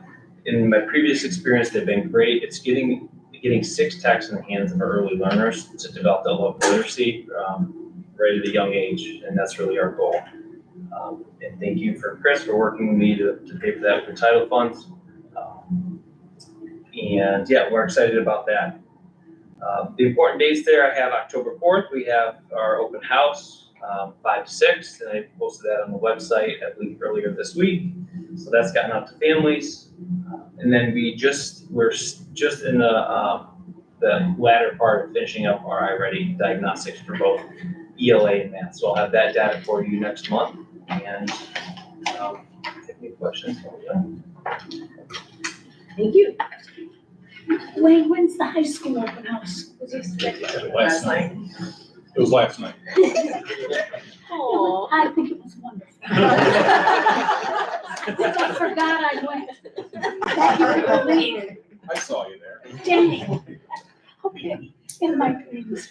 in my previous experience, they've been great. It's getting getting 6 texts in the hands of our early learners to develop that love of literacy right at a young age, and that's really our goal. And thank you for Chris for working with me to pay for that with title funds. And yeah, we're excited about that. The important dates there, I have October 4th, we have our open house, 5 to 6, and I posted that on the website, I believe, earlier this week. So that's gotten out to families. And then we're just in the latter part of finishing up our iReady diagnostics for both ELA and math. So I'll have that data for you next month. And take any questions. Thank you. When's the high school open house? Last night. It was last night. Aw. I think it was wonderful. I forgot I went. That you were leaving. I saw you there. Dang. Okay, in my dreams.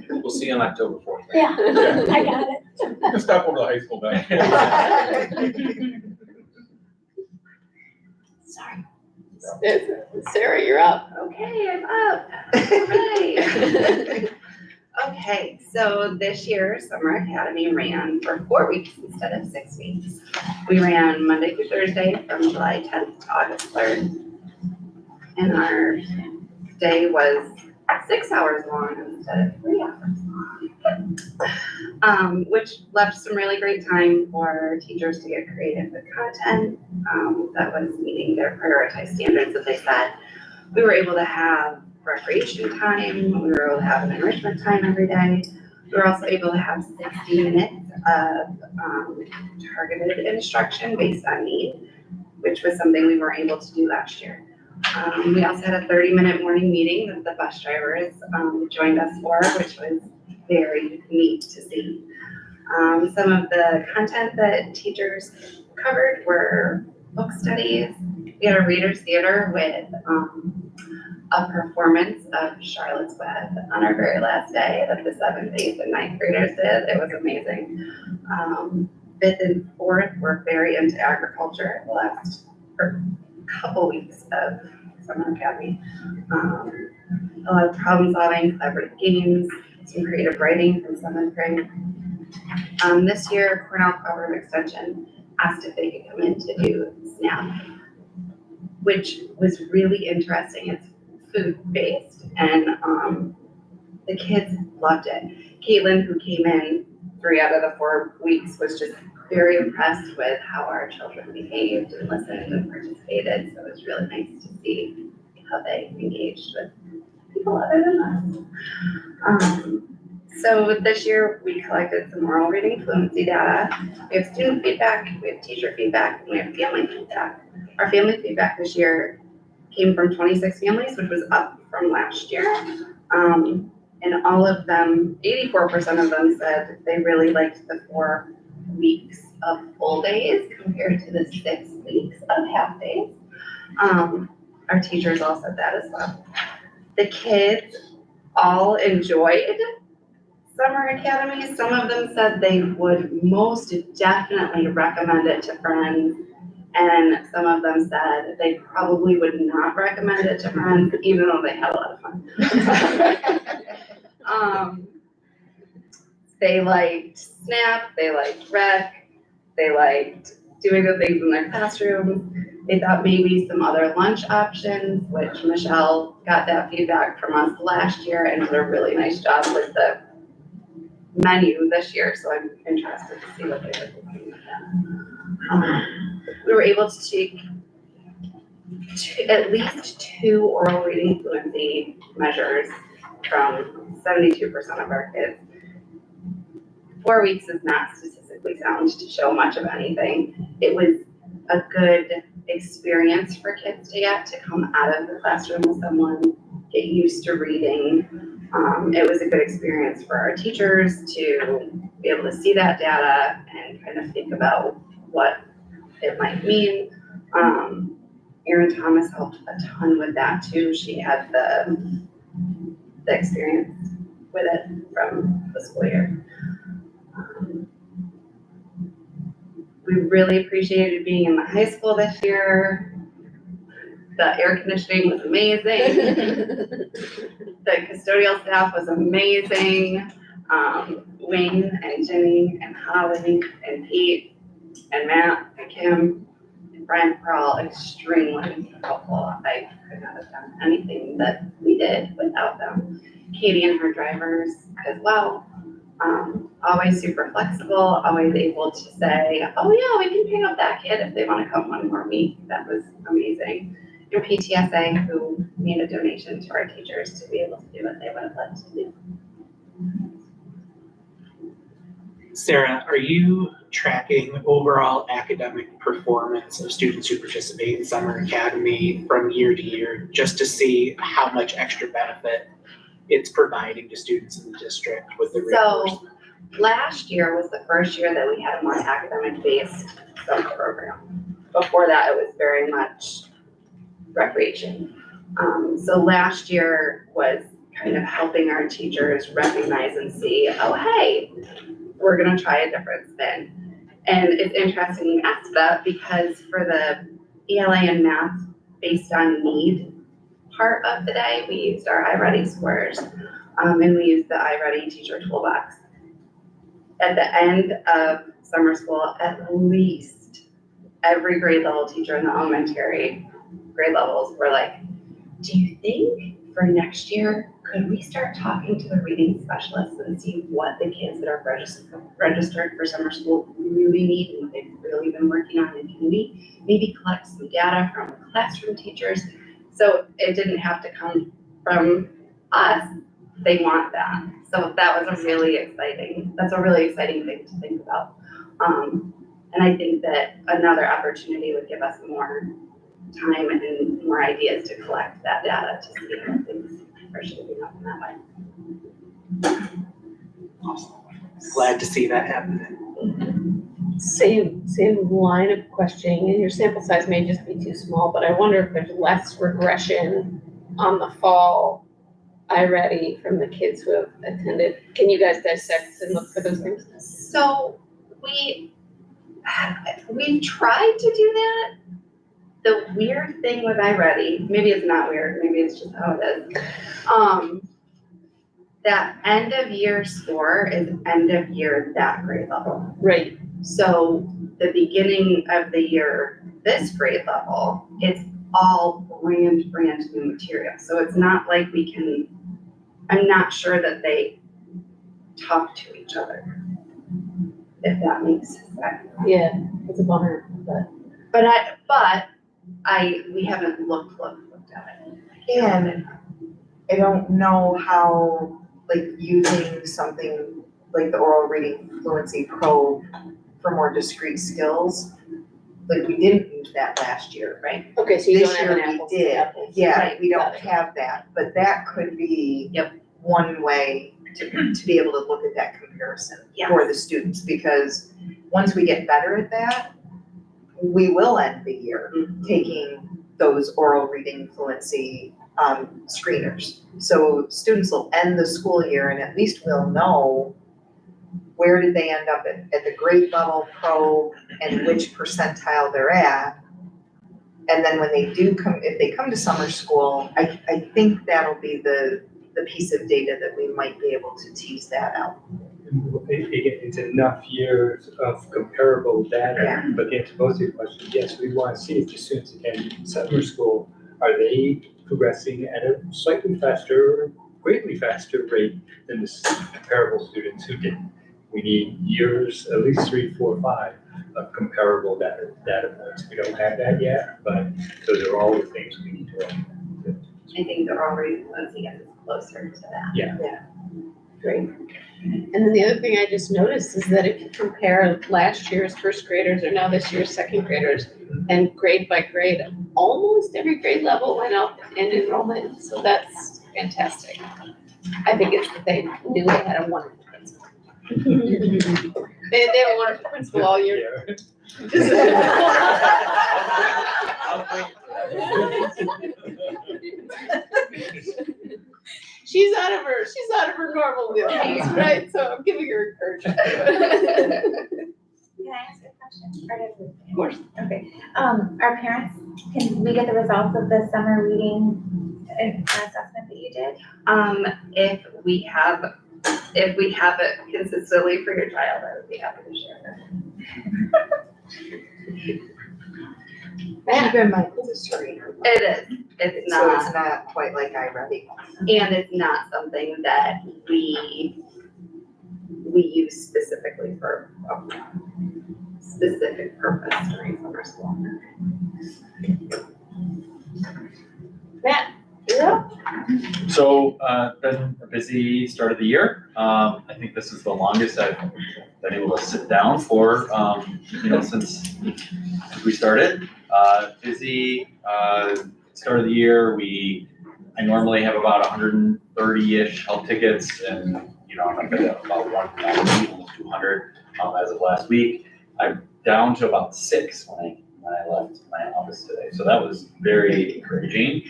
We'll see you on October 4th. Yeah, I got it. You can stop over to high school back. Sorry. Sarah, you're up. Okay, I'm up. Hooray. Okay, so this year, Summer Academy ran for 4 weeks instead of 6 weeks. We ran Monday through Thursday from July 10th to August 3rd. And our day was 6 hours long instead of 3 hours long. Which left some really great time for teachers to get creative with content that was meeting their prioritized standards that they set. We were able to have recreation time, we were able to have an enrichment time every day. We were also able to have 60 minutes of targeted instruction based on need, which was something we weren't able to do last year. We also had a 30-minute morning meeting that the bus drivers joined us for, which was very neat to see. Some of the content that teachers covered were book studies. We had a reader's theater with a performance of Charlotte's Web on our very last day that the 7th, 8th, and 9th graders did. It was amazing. 5th and 4th were very into agriculture the last couple weeks of Summer Academy. A lot of problem solving, collaborative games, some creative writing from 7th grade. This year, Cornell Program Extension asked if they could come in to do SNAP, which was really interesting. It's food-based, and the kids loved it. Caitlin, who came in 3 out of the 4 weeks, was just very impressed with how our children behaved and listened and participated. So it was really nice to see how they engaged with people other than us. So this year we collected some oral reading fluency data. We have student feedback, we have teacher feedback, and we have family feedback. Our family feedback this year came from 26 families, which was up from last year. And all of them, 84% of them said they really liked the 4 weeks of full days compared to the 6 weeks of half days. Our teachers all said that as well. The kids all enjoyed Summer Academy. Some of them said they would most definitely recommend it to friends, and some of them said they probably would not recommend it to friends, even though they had a lot of fun. They liked SNAP, they liked rec, they liked doing the things in their classrooms. They thought maybe some other lunch options, which Michelle got that feedback from us last year and did a really nice job with the menu this year, so I'm interested to see what they were thinking of that. We were able to take at least 2 oral reading fluency measures from 72% of our kids. 4 weeks is not statistically sound to show much of anything. It was a good experience for kids to get to come out of the classroom with someone, get used to reading. It was a good experience for our teachers to be able to see that data and kind of think about what it might mean. Erin Thomas helped a ton with that too. She had the experience with it from the school year. We really appreciated being in the high school this year. The air conditioning was amazing. The custodial staff was amazing. Wayne and Jenny and Holly and Pete and Matt and Kim and Brian were all extremely helpful. I could not have done anything that we did without them. Katie and her drivers as well. Always super flexible, always able to say, oh yeah, we can pick up that kid if they want to come one more week. That was amazing. And PTSA, who made a donation to our teachers to be able to do what they would have liked to do. Sarah, are you tracking overall academic performance of students who participate in Summer Academy from year to year, just to see how much extra benefit it's providing to students in the district with the reimbursement? So last year was the first year that we had a more academic-based summer program. Before that, it was very much recreation. So last year was kind of helping our teachers recognize and see, oh, hey, we're gonna try a different spin. And it's interesting you asked that because for the ELA and math based on need part of the day, we used our iReady scores, and we used the iReady teacher toolbox. At the end of summer school, at least every grade level teacher in the elementary grade levels were like, do you think for next year, could we start talking to the reading specialists and see what the kids that are registered for summer school really need and what they've really been working on, and can we maybe collect some data from classroom teachers? So it didn't have to come from us, they want that. So that was a really exciting thing to think about. And I think that another opportunity would give us more time and more ideas to collect that data to see how things are shaping up in that way. Awesome. Glad to see that happen. Same line of questioning, and your sample size may just be too small, but I wonder if there's less regression on the fall iReady from the kids who have attended. Can you guys dissect and look for those things? So we tried to do that. The weird thing with iReady, maybe it's not weird, maybe it's just how it is. That end of year score is end of year that grade level. Right. So the beginning of the year, this grade level, it's all brand new material. So it's not like I'm not sure that they talk to each other, if that makes sense. Yeah, it's a bummer, but we haven't looked at it. And I don't know how, like, using something like the oral reading fluency probe for more discrete skills, like, we didn't use that last year, right? okay, so you This don't have an year we apples to did. apples. Yeah, Right, we don't got it. have that, but that could be Yep. one way to be able to look at that comparison Yes. for the students, because once we get better at that, we will end the year taking those oral reading fluency screeners. So students will end the school year and at least we'll know where did they end up at the grade level probe and which percentile they're at. And then when they do come, if they come to summer school, I think that'll be the piece of data that we might be able to tease that out. Again, it's enough years of comparable data, Yeah. but the answer to both of your questions, yes, we want to see if the students attending summer school, are they progressing at a slightly faster, greatly faster rate than the comparable students who didn't. We need years, at least 3, 4, 5 of comparable data points. We don't have that yet, but those are all the things we need to look at. I think they're already closing us closer to that. Great. And then the other thing I just noticed is that if you compare last year's first graders or now this year's second graders and grade by grade, almost every grade level went up in enrollment, so that's fantastic. I think it's that they knew they had a wonderful principal. They have a wonderful principal all year. She's out of her normal wheelhouse, right? So I'm giving her encouragement. Can I ask a question? Of course. Okay, our parents, can we get the results of the summer reading assessment that you did? If we have it consistently for your child, I would be happy to share Matt, Keep in mind, it's a screener. it. It is, So it's it's not quite like iReady. and it's not something that we use specifically for a specific purpose during summer school. Matt, you're up. So, been a busy start of the year. I think this is the longest I've been able to sit down for, since we started. Busy, start of the year. I normally have about 130-ish health tickets and, I'm at about 190, almost 200, as of last week. I'm down to about 6 when I left my office today. So that was very encouraging.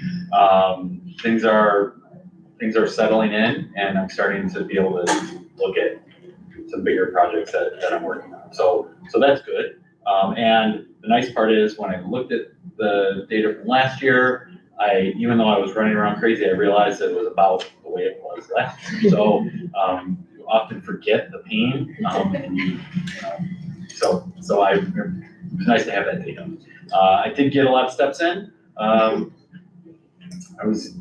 Things are settling in, and I'm starting to be able to look at some bigger projects that I'm working on. So that's good. And the nice part is when I looked at the data from last year, even though I was running around crazy, I realized that it was about the way it was last year. So you often forget the pain, and it's nice to have that data. I did get a lot of steps in. I was,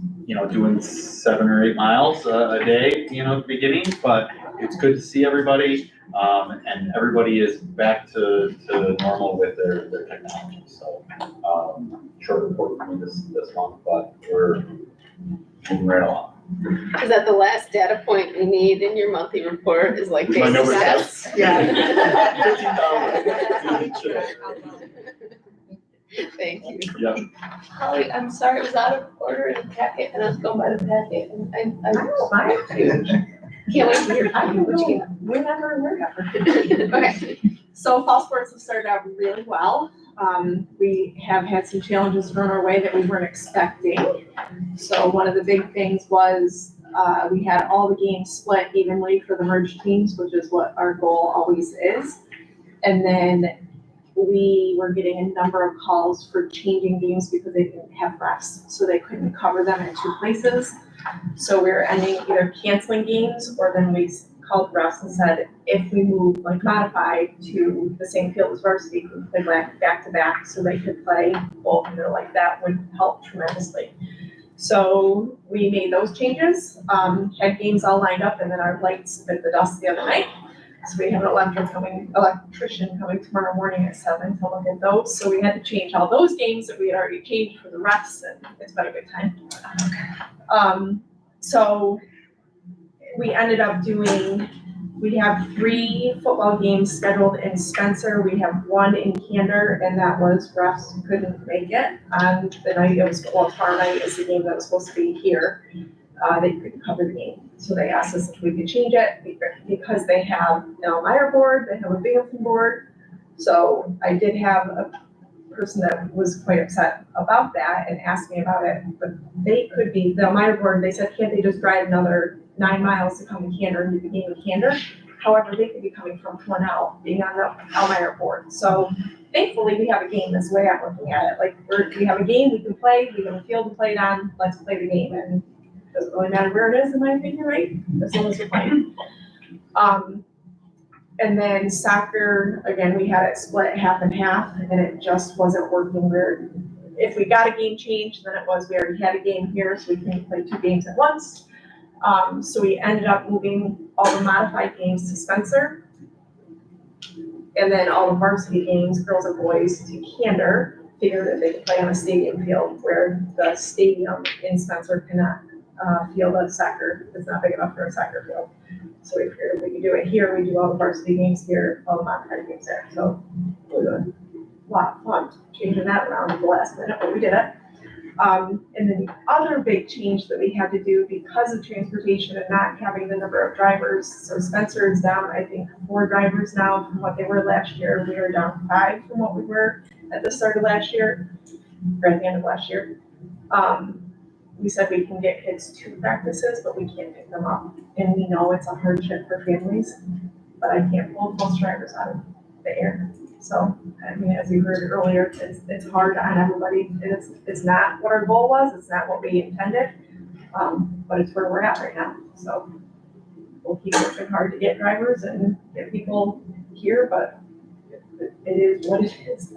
doing 7 or 8 miles a day, at the beginning, but it's good to see everybody. And everybody is back to normal with their technology. So, short report for me this month, but we're moving right along. Is that the last data point we need in your monthly report is like My basic number steps? Yeah. 15,000. Thank you. Yeah. Holly, I'm sorry, it was out of order in the packet and I was going by the packet and I don't mind. can't wait to hear. I can go whenever and wherever. Okay, so fall sports have started out really well. We have had some challenges thrown our way that we weren't expecting. So one of the big things was, we had all the games split evenly for the merged teams, which is what our goal always is. And then we were getting a number of calls for changing games because they didn't have refs, so they couldn't cover them in 2 places. So we were ending either canceling games, or then we called refs and said, if we move modified to the same field as varsity, we could play back to back, so they could play both, and they're like, that would help tremendously. So we made those changes, had games all lined up, and then our lights bit the dust the other night. So we have an electrician coming tomorrow morning at 7 to look at those. So we had to change all those games that we had already changed for the refs, and it's been a good time. So we ended up we have 3 football games scheduled in Spencer. We have 1 in Candor, and that was refs couldn't make it on the night tomorrow night is the game that was supposed to be here. They couldn't cover the game. So they asked us if we could change it because they have an Elmira board, they have a Binghamton board. So I did have a person that was quite upset about that and asked me about it, but they could be, the Elmira board, they said, can't they just drive another 9 miles to come to Candor and do the game in Candor? However, they could be coming from Cornell, being on the Elmira board. So thankfully, we have a game, that's the way I'm looking at it. Like, we have a game we can play, we have a field to play it on, let's play the game. And it doesn't really matter where it is, in my opinion, right? As long as we're playing. And then soccer, again, we had it split half and half, and it just wasn't working. If we got a game changed, then it was, we already had a game here, so we couldn't play 2 games at once. So we ended up moving all the modified games to Spencer. And then all the varsity games, girls and boys, to Candor, figured that they could play on a stadium field where the stadium in Spencer cannot field a soccer, it's not big enough for a soccer field. So we figured we could do it here, we do all the varsity games here, all the modified games there. So it was a lot of fun changing that around at the last minute, but we did it. And then the other big change that we had to do because of transportation and not having the number of drivers, so Spencer is down, I think, 4 drivers now from what they were last year. We are down 5 from what we were at the start of last year, or at the end of last year. We said we can get kids to practices, but we can't pick them up. And we know it's a hardship for families, but I can't pull both drivers out of there. So, I mean, as you heard earlier, it's hard on everybody. It's not what our goal was, it's not what we intended, but it's where we're at right now. So we'll keep working hard to get drivers and get people here, but it is what it is.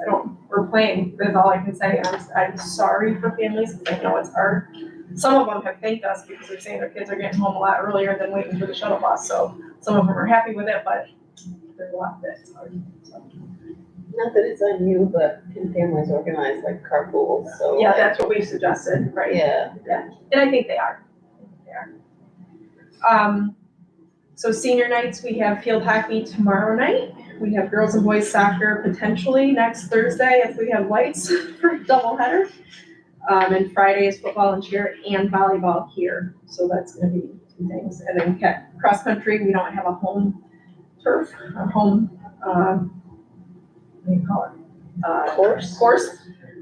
We're playing, that's all I can say. I'm sorry for families, because I know it's hard. Some of them have thanked us because they're saying their kids are getting home a lot earlier than waiting for the shuttle bus, so some of them are happy with it, but there's a lot that it's hard, so. Not that it's on you, but can families organize like carpools, so. Yeah, that's what we suggested, right? Yeah. And I think they are. So senior nights, we have field hockey tomorrow night. We have girls and boys soccer potentially next Thursday if we have lights for a doubleheader. And Friday is football and cheer and volleyball here. So that's gonna be two things. And then cross country, we don't have a home turf, a home, what do you call it? Course.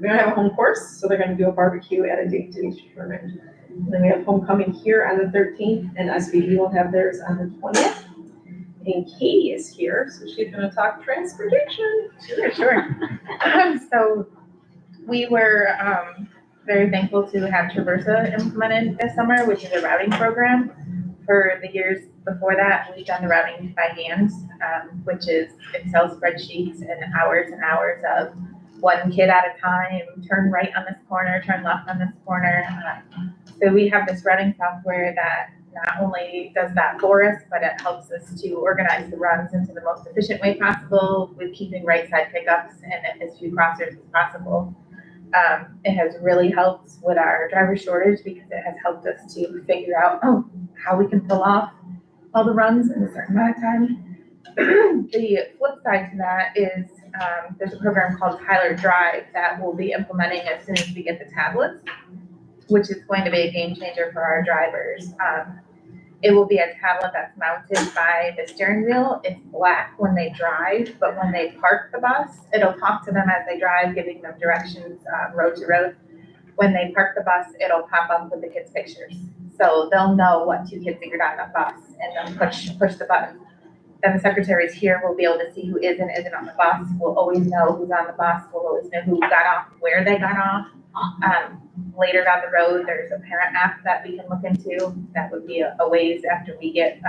We don't have a home course, so they're gonna do a barbecue at a date to each tournament. And then we have homecoming here on the 13th, and SVD will have theirs on the 20th. And Katie is here, so she's gonna talk transportation. Sure. So we were very thankful to have Traversa implemented this summer, which is a routing program. For the years before that, we've done the routing by hand, which is Excel spreadsheets and hours of one kid at a time, turn right on this corner, turn left on this corner. So we have this routing software that not only does that for us, but it helps us to organize the runs into the most efficient way possible with keeping right side pickups and as few crossers as possible. It has really helped with our driver shortage because it has helped us to figure out how we can pull off all the runs in a certain amount of time. The flip side to that is there's a program called Tyler Drive that we'll be implementing as soon as we get the tablets, which is going to be a game changer for our drivers. It will be a tablet that's mounted by the steering wheel. It's black when they drive, but when they park the bus, it'll talk to them as they drive, giving them directions road to road. When they park the bus, it'll pop up with the kids' pictures. So they'll know what two kids figured on the bus and then push the button. Then the secretaries here will be able to see who is and isn't on the bus. We'll always know who's on the bus. We'll always know who got off, where they got off. Later down the road, there's a parent app that we can look into. That would be a ways after we get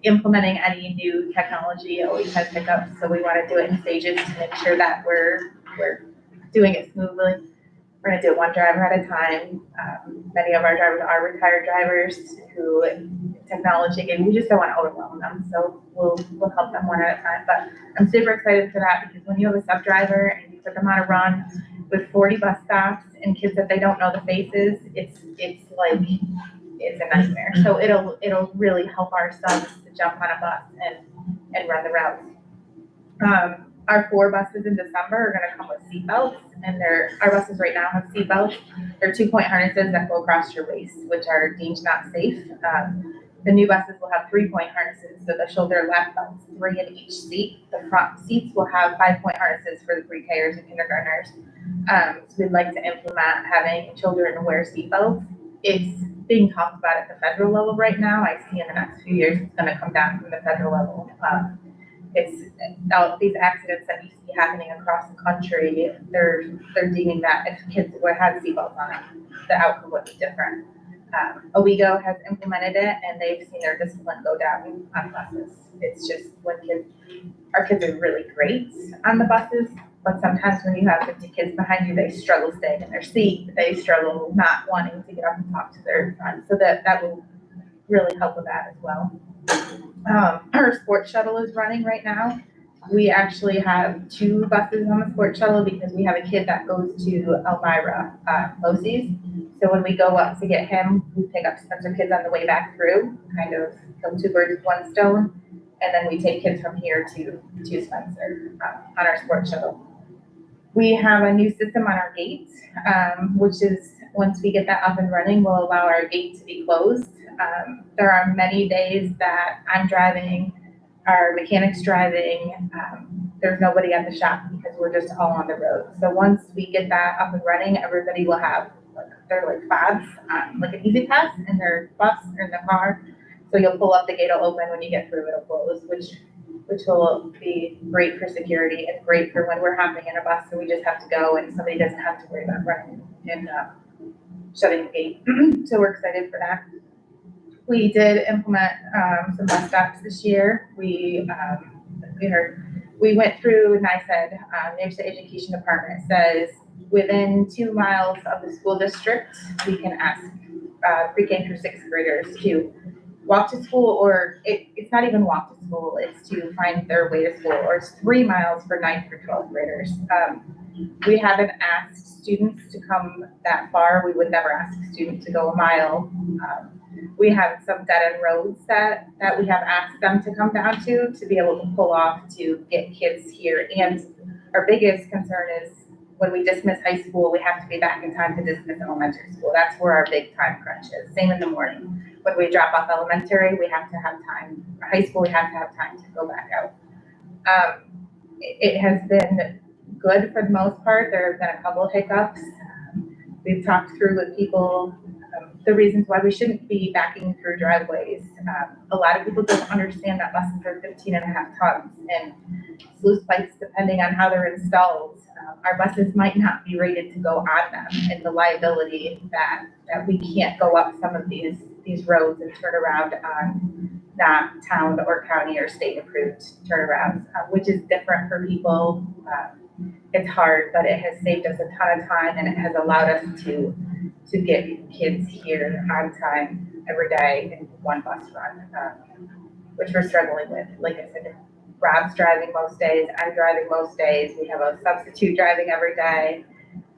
implementing any new technology. It always has hiccups, so we want to do it in stages to make sure that we're doing it smoothly. We're gonna do it one driver at a time. Many of our drivers are retired drivers who technology, and we just don't want to overwhelm them. So we'll help them one at a time. But I'm super excited for that because when you have a sub driver and you put them on a run with 40 bus stops and kids that they don't know the faces, it's a nightmare. So it'll really help our subs to jump on a bus and run the routes. Our 4 buses in December are gonna come with seatbelts, and our buses right now have seatbelts. They're 2-point harnesses that go across your waist, which are deemed not safe. The new buses will have 3-point harnesses, so the shoulder lap belts, 3 in each seat. The front seats will have 5-point harnesses for the pre-Kers and kindergartners. So we'd like to implement having children wear seatbelts. It's being talked about at the federal level right now. I see in the next few years it's gonna come down from the federal level. It's these accidents that you see happening across the country, they're deeming that if kids would have seatbelts on them, the outcome would be different. Owego has implemented it and they've seen their discipline go down on buses. It's just when our kids are really great on the buses, but sometimes when you have 50 kids behind you, they struggle staying in their seat, they struggle not wanting to get up and talk to their friends. So that will really help with that as well. Our sports shuttle is running right now. We actually have 2 buses on the sports shuttle because we have a kid that goes to Elmira, Losey's. So when we go up to get him, we pick up some kids on the way back through, kind of kill 2 birds with 1 stone. And then we take kids from here to Spencer on our sports shuttle. We have a new system on our gate, which is once we get that up and running, will allow our gate to be closed. There are many days that I'm driving, our mechanic's driving, there's nobody at the shop because we're just all on the road. So once we get that up and running, everybody will have they're fobs, like an easy pass in their bus or in the car. So you'll pull up, the gate will open, when you get through it'll close, which which will be great for security and great for when we're hopping in a bus and we just have to go and somebody doesn't have to worry about running and shutting the gate. So we're excited for that. We did implement some bus stops this year. We went through and I said, New York State Education Department says within 2 miles of the school district, we can ask pre-K through 6th graders to walk to school, or it's not even walk to school, it's to find their way to school, or it's 3 miles for 9th through 12th graders. We haven't asked students to come that far. We would never ask a student to go a mile. We have some dead end roads that we have asked them to come down to be able to pull off to get kids here. And our biggest concern is when we dismiss high school, we have to be back in time to dismiss elementary school. That's where our big time crunch is. Same in the morning. When we drop off elementary, we have to have time. For high school, we have to have time to go back out. It has been good for the most part. There have been a couple of hiccups. We've talked through with people the reasons why we shouldn't be backing through driveways. A lot of people don't understand that buses are 15.5 tons and sluice pipes, depending on how they're installed, our buses might not be rated to go on them, and the liability that we can't go up some of these roads and turn around on not town or county or state approved turnarounds, which is different for people. It's hard, but it has saved us a ton of time and it has allowed us to get kids here on time every day in one bus run, which we're struggling with. Like I said, Rob's driving most days, I'm driving most days. We have a substitute driving every day.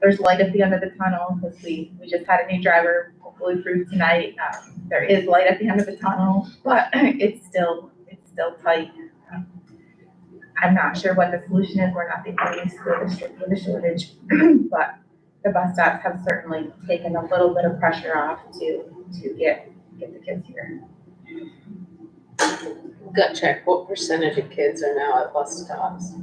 There's light at the end of the tunnel because we just had a new driver hopefully through tonight. There is light at the end of the tunnel, but it's still tight. I'm not sure what the solution is. We're not the only school district with a shortage, but the bus stops have certainly taken a little bit of pressure off to get the kids here. Gut check, what percentage of kids are now at bus stops?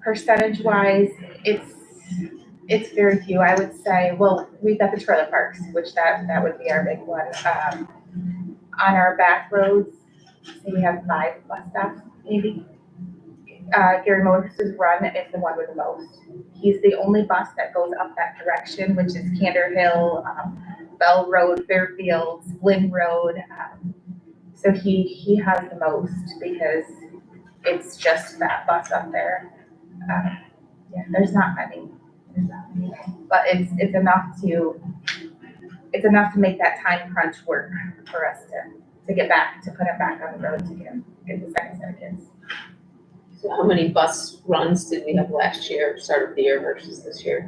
Percentage wise, it's very few. I would say, well, we've got the trailer parks, which that would be our big one. On our back roads, say we have 5 bus stops, maybe. Gary Morris's run is the one with the most. He's the only bus that goes up that direction, which is Candor Hill, Bell Road, Fairfield, Lynn Road. So he has the most because it's just that bus up there. Yeah, there's not many, but it's enough to make that time crunch work for us to get back, to put it back on the road to get the second set of kids. So how many bus runs did we have last year, start of the year versus this year?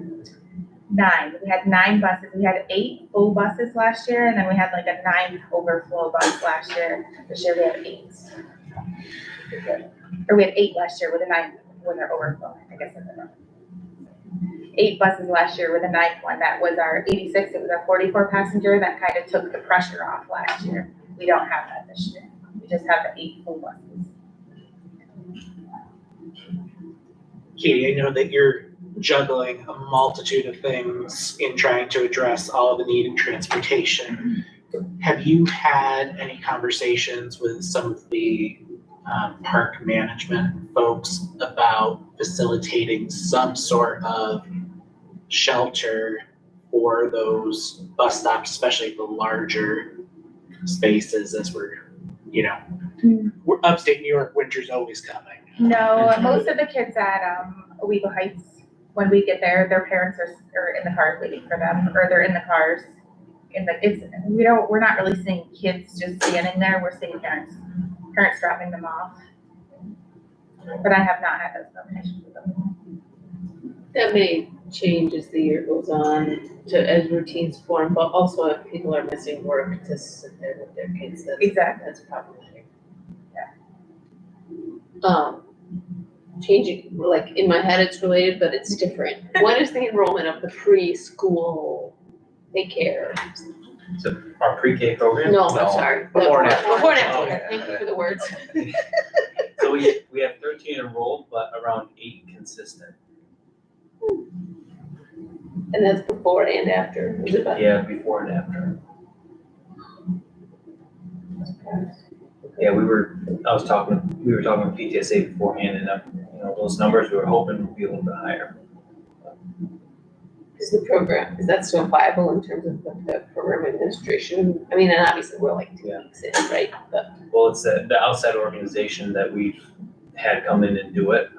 9. We had 9 buses. We had 8 full buses last year, and then we had like a 9th overflow bus last year. This year we have 8. Or we had 8 last year with a 9th when they're overflowing, I guess. 8 buses last year with a 9th one. That was our 86. It was our 44 passenger. That kind of took the pressure off last year. We don't have that this year. We just have the 8 full buses. Katie, I know that you're juggling a multitude of things in trying to address all of the need in transportation. Have you had any conversations with some of the park management folks about facilitating some sort of shelter for those bus stops, especially the larger spaces, as we're upstate New York, winter's always coming. No, most of the kids at Owego Heights, when we get there, their parents are in the cars waiting for them, or they're in the cars. We're not really seeing kids just standing there. We're seeing parents dropping them off. But I have not had those conversations with them. That may change as the year goes on as routines form, but also if people are missing work to sit there with their kids, that's problematic. Yeah. Changing, like in my head it's related, but it's different. When is the enrollment of the preschool daycare? So our pre-K program? No, I'm sorry. Before and after. Before and after, Okay. thank you for the words. So we have 13 enrolled, but around 8 consistent. And that's before and after, is it about? Yeah, before and after. Yeah, we were we were talking with PTSA beforehand, and, those numbers, we were hoping would be a little bit higher. Is the program, is that still viable in terms of the program administration? I mean, and obviously we're like 2 weeks in, right? But Well, it's the outside organization that we've had come in and do it.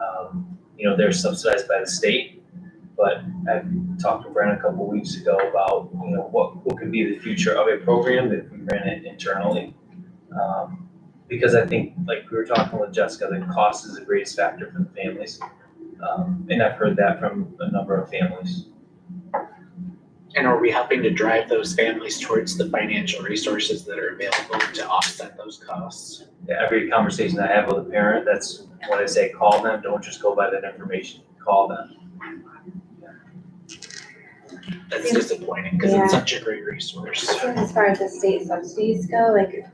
They're subsidized by the state, but I talked to Brent a couple weeks ago about, what could be the future of a program if we ran it internally. Because I think, like we were talking with Jessica, the cost is the greatest factor for the families. And I've heard that from a number of families. And are we helping to drive those families towards the financial resources that are available to offset those costs? Yeah, every conversation I have with a parent, that's what I say, call them, don't just go by that information, call them. That's disappointing because it's such a great resource. As far as the state subsidies go, like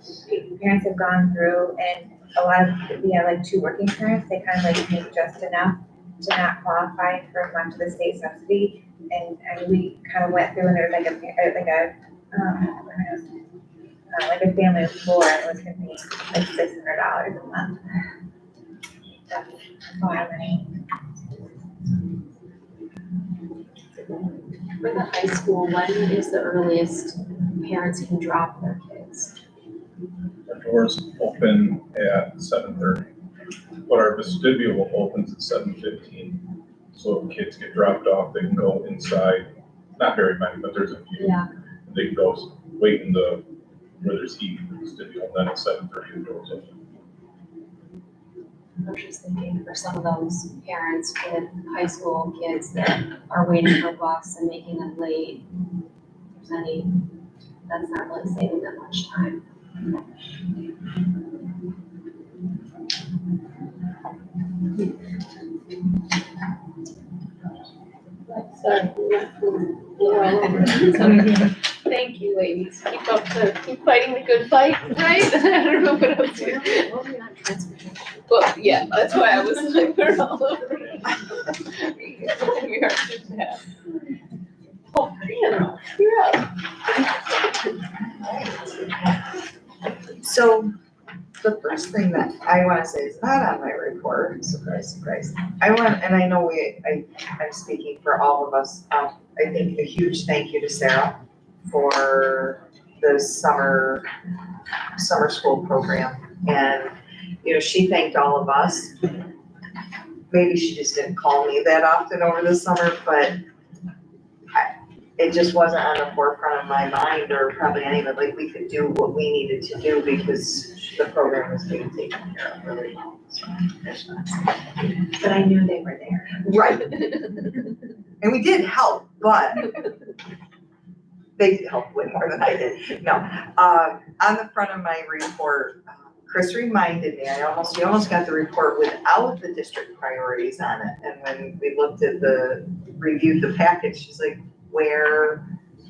parents have gone through and a lot of, we have like 2 working parents, they kind of like make just enough to not qualify for much of the state subsidy. And we kind of went through and there was like a family of 4 and it was gonna be like $600 a month. That's a lot of money. for the high school, when is the earliest parents can drop their kids? Our doors open at 7:30, but our vestibule opens at 7:15. So if kids get dropped off, they can go inside, not very many, but there's a few. Yeah. They can go wait in where there's heat in the vestibule, then at 7:30 the doors open. I was just thinking for some of those parents with high school kids that are waiting for a bus and making them late, if there's that's not really saving them much time. Sorry. Thank you, ladies. Keep fighting the good fight, right? I don't know what else to do. Well, yeah, that's why I was like, we're all over it. We are just now. Oh, Hannah, you're up. So the first thing that I want to say is not on my report, surprise, surprise. And I know I'm speaking for all of us. I think a huge thank you to Sarah for the summer school program. And, she thanked all of us. Maybe she just didn't call me that often over the summer, but it just wasn't on the forefront of my mind or probably any of it. Like we could do what we needed to do because the program was being taken care of really well. So, But I knew they were there. right. And we did help, but they helped way more than I did. No. On the front of my report, Chris reminded me, you almost got the report without the district priorities on it. And when we reviewed the package, she's like, where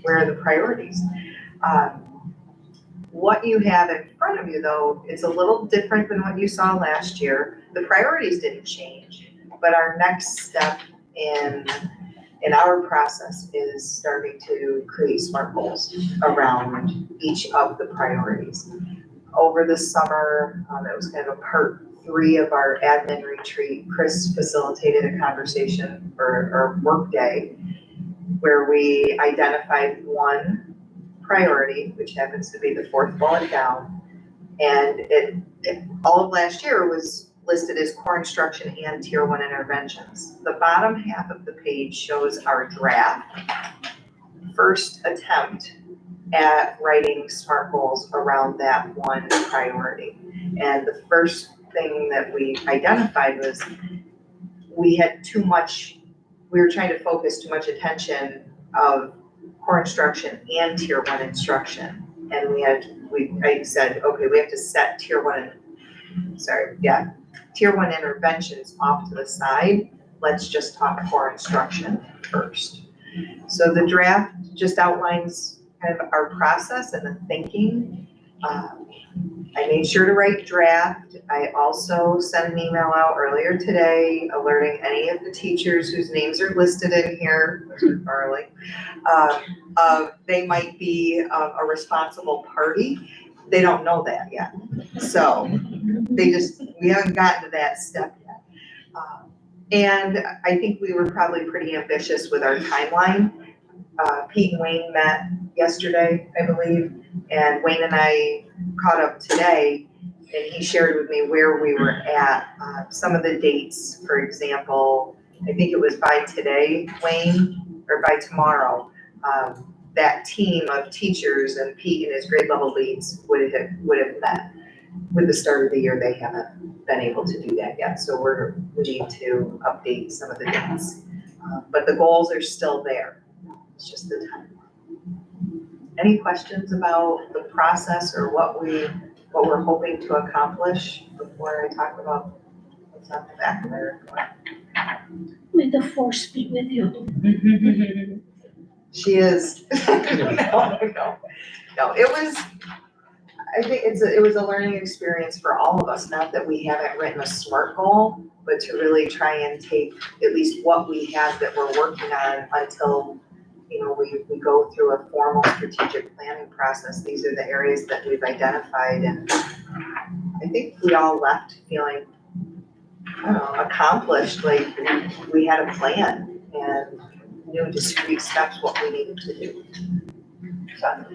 are the priorities? What you have in front of you though, is a little different than what you saw last year. The priorities didn't change, but our next step in our process is starting to create SMART goals around each of the priorities. Over the summer, it was kind of a part 3 of our admin retreat. Chris facilitated a conversation or work day where we identified one priority, which happens to be the 4th bullet down. And it all of last year was listed as core instruction and tier 1 interventions. The bottom half of the page shows our draft first attempt at writing SMART goals around that one priority. And the first thing that we identified was we were trying to focus too much attention of core instruction and tier 1 instruction. And I said, okay, we have to set tier 1 interventions off to the side. Let's just talk core instruction first. So the draft just outlines kind of our process and the thinking. I made sure to write draft. I also sent an email out earlier today alerting any of the teachers whose names are listed in here, Mr. Farley, they might be a responsible party. They don't know that yet. So we haven't gotten to that step yet. And I think we were probably pretty ambitious with our timeline. Pete and Wayne met yesterday, I believe, and Wayne and I caught up today, and he shared with me where we were at. Some of the dates, for example, I think it was by today, Wayne, or by tomorrow, that team of teachers and Pete and his grade level leads would have met. With the start of the year, they haven't been able to do that yet, so we need to update some of the dates. But the goals are still there, it's just the time. Any questions about the process or what we're hoping to accomplish before I talk about what's on the back of the report? May the force be with you. She is. No, it was, I think it was a learning experience for all of us, not that we haven't written a SMART goal, but to really try and take at least what we have that we're working on until, we go through a formal strategic planning process. These are the areas that we've identified, and I think we all left feeling, accomplished, like we had a plan and knew discrete steps what we needed to do. So,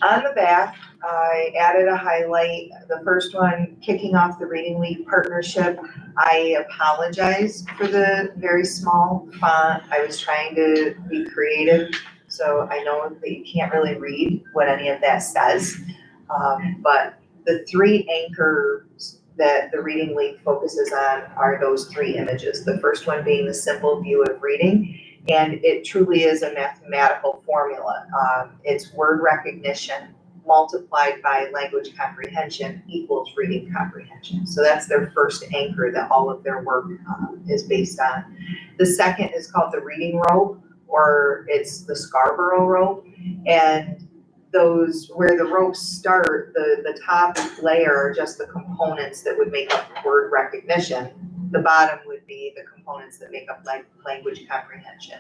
on the back, I added a highlight, the first one, kicking off the Reading League partnership. I apologize for the very small font. I was trying to be creative, so I know that you can't really read what any of that says. But the three anchors that the Reading League focuses on are those three images. The first one being the simple view of reading. And it truly is a mathematical formula. It's word recognition multiplied by language comprehension equals reading comprehension. So that's their first anchor that all of their work is based on. The second is called the reading rope, or it's the Scarborough rope. And those, where the ropes start, the top layer are just the components that would make up word recognition. The bottom would be the components that make up language comprehension.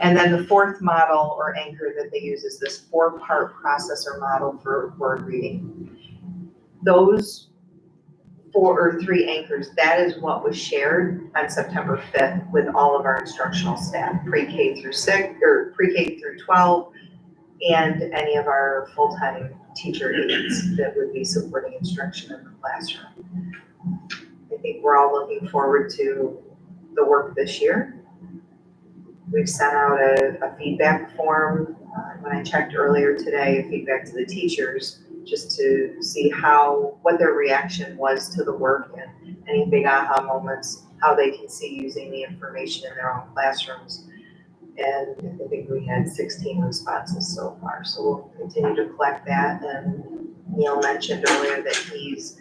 And then the fourth model or anchor that they use is this 4-part processor model for word reading. Those 4 or 3 anchors, that is what was shared on September 5th with all of our instructional staff, pre-K through 6 or pre-K through 12, and any of our full-time teacher aides that would be supporting instruction in the classroom. I think we're all looking forward to the work this year. We've sent out a feedback form, when I checked earlier today, feedback to the teachers, just to see what their reaction was to the work and any big aha moments, how they can see using the information in their own classrooms. And I think we had 16 responses so far, so we'll continue to collect that. And Neil mentioned earlier that he's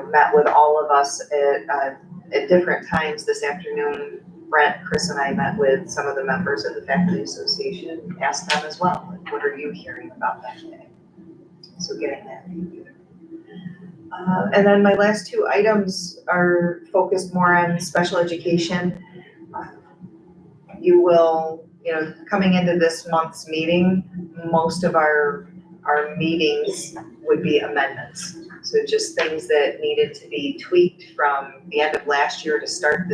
met with all of us at different times this afternoon. Brent, Chris, and I met with some of the members of the Faculty Association, asked them as well, like, what are you hearing about that day? So getting that feedback. And then my last 2 items are focused more on special education. You will, coming into this month's meeting, most of our meetings would be amendments. So just things that needed to be tweaked from the end of last year to start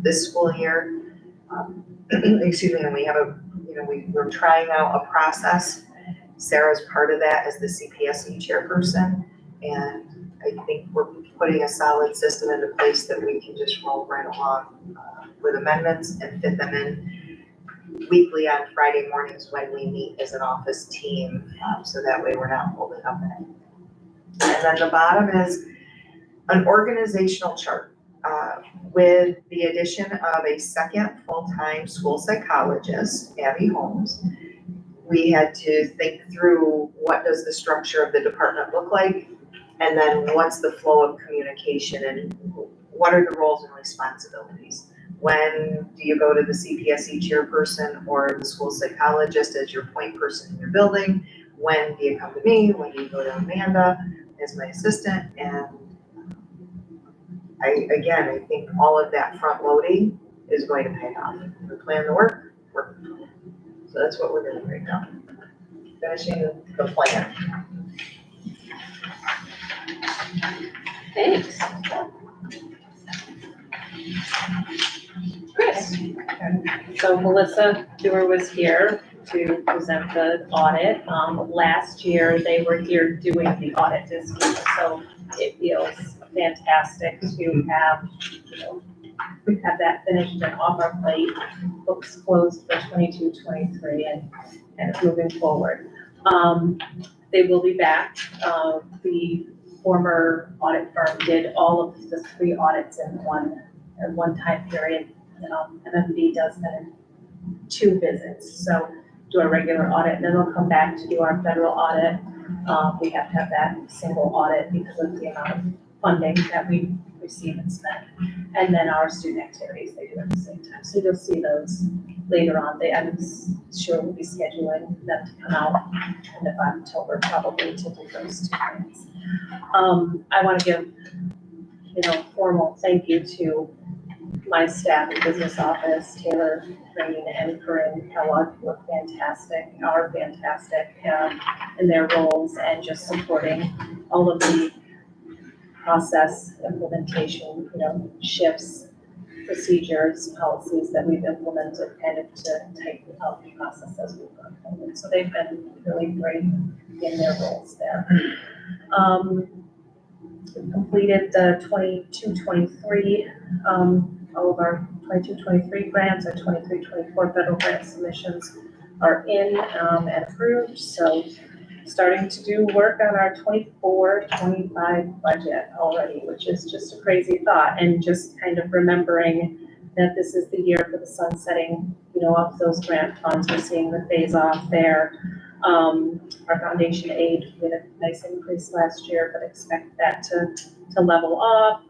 this school year. Excuse me, and we have we're trying out a process. Sarah's part of that as the CPSE chairperson. And I think we're putting a solid system into place that we can just roll right along with amendments and fit them in weekly on Friday mornings when we meet as an office team. So that way we're not holding up anything. And then the bottom is an organizational chart with the addition of a second full-time school psychologist, Abby Holmes. We had to think through what does the structure of the department look like, and then what's the flow of communication and what are the roles and responsibilities. When do you go to the CPSE chairperson or the school psychologist as your point person in your building? When do you come to me? When do you go to Amanda as my assistant? And I think all of that front loading is going to pay off. We plan the work. So that's what we're doing right now. Finishing the plan. So Melissa Dewar was here to present the audit. Last year, they were here doing the audit this year, so it feels fantastic to have, have that finished and off our plate, books closed for 22-23 and moving forward. They will be back. The former audit firm did all of the 3 audits in one time period. MMB does that in 2 visits, so do a regular audit, and then they'll come back to do our federal audit. We have to have that single audit because of the amount of funding that we receive and spend. And then our student activities, they do at the same time. So you'll see those later on. I'm sure we'll be scheduling them to come out end of October probably to do those 2 things. I want to give, formal thank you to my staff in business office, Taylor, Rain, and Corinne Kellogg, who are fantastic in their roles and just supporting all of the process implementation, shifts, procedures, policies that we've implemented kind of to tighten up the process as we've gone forward. So they've been really great in their roles there. We've completed the 22-23, all of our 22-23 grants, our 23-24 federal grant submissions are in and approved. So starting to do work on our 24-25 budget already, which is just a crazy thought, and just kind of remembering that this is the year for the sunsetting, of those grant funds. We're seeing the phase off there. Our foundation aid, we had a nice increase last year, but expect that to level off.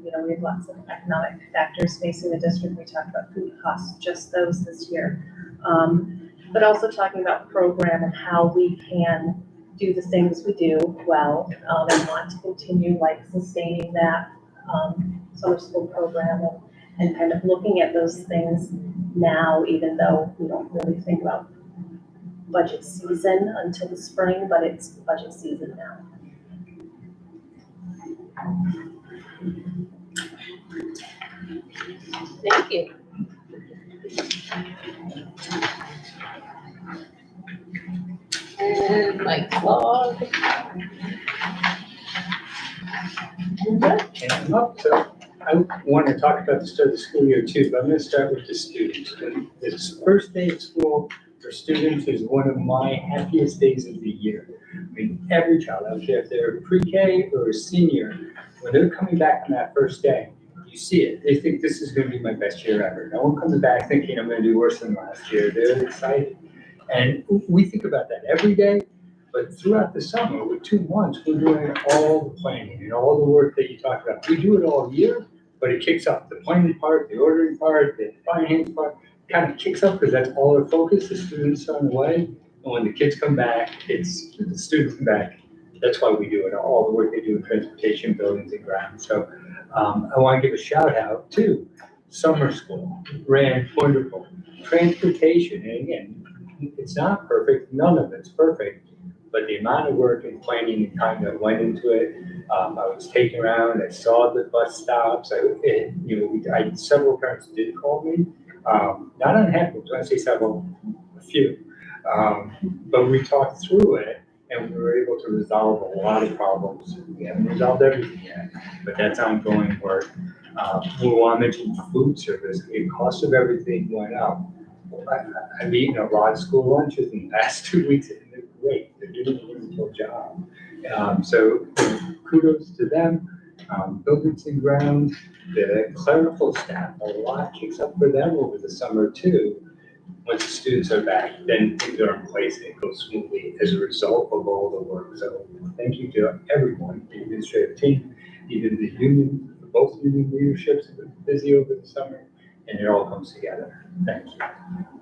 We have lots of economic factors facing the district. We talked about food costs, just those this year. But also talking about program and how we can do the things we do well, and want to continue sustaining that summer school program and kind of looking at those things now, even though we don't really think about budget season until the spring, but it's budget season now. Thank you. And Mike Log. And I'm up, so I want to talk about the start of the school year too, but I'm going to start with the students. This first day of school for students is one of my happiest days of the year. I mean, every child, I don't care if they're pre-K or a senior, when they're coming back on that first day, you see it. They think this is going to be my best year ever. No one comes back thinking I'm going to do worse than last year. They're excited. And we think about that every day, but throughout the summer, with 2 months, we're doing all the planning and all the work that you talked about. We do it all year, but it kicks up. The planning part, the ordering part, the finance part, kind of kicks up because that's all our focus. The students are on the way. And when the kids come back, it's the students come back. That's why we do it, all the work they do in transportation, buildings, and grounds. So I want to give a shout out to summer school. Ran wonderful. Transportation, and again, it's not perfect. None of it's perfect. But the amount of work and planning and time that went into it, I was taken around, I saw the bus stops, several parents did call me, not unhappy, when I say several, a few. But we talked through it and we were able to resolve a lot of problems. We haven't resolved everything yet, but that's ongoing work. We want to mention food service, the cost of everything went up. I've eaten a lot of school lunches in the last 2 weeks, and they're great. They're doing a wonderful job. So kudos to them. Buildings and grounds, the clerical staff, a lot kicks up for them over the summer too. Once the students are back, then things are in place and it goes smoothly as a result of all the work. So thank you to everyone, the administrative team, even the union, both union leaderships have been busy over the summer, and it all comes together. Thank you.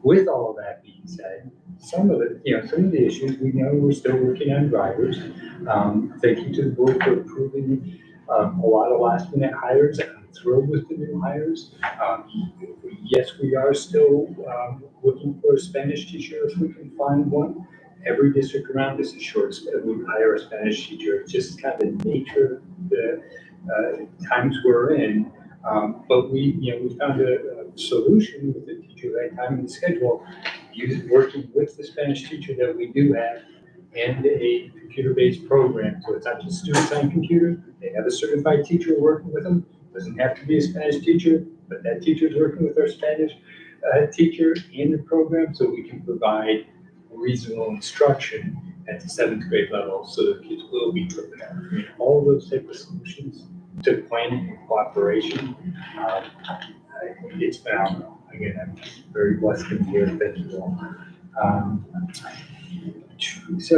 With all of that being said, some of the issues we know we're still working on drivers. Thank you to the board for approving a lot of last minute hires. I'm thrilled with the new hires. Yes, we are still looking for a Spanish teacher if we can find one. Every district around us is short. We hire a Spanish teacher. It's just kind of the nature of the times we're in. But we found a solution with the teacher who had time in the schedule, working with the Spanish teacher that we do have and a computer-based program. So it's not just students on computer, they have a certified teacher working with them. Doesn't have to be a Spanish teacher, but that teacher is working with our Spanish teacher in the program, so we can provide reasonable instruction at the 7th grade level, so the kids will be prepared. I mean, all those type of solutions to planning and cooperation, it's phenomenal. Again, I'm very blessed to be here. Thank you all. So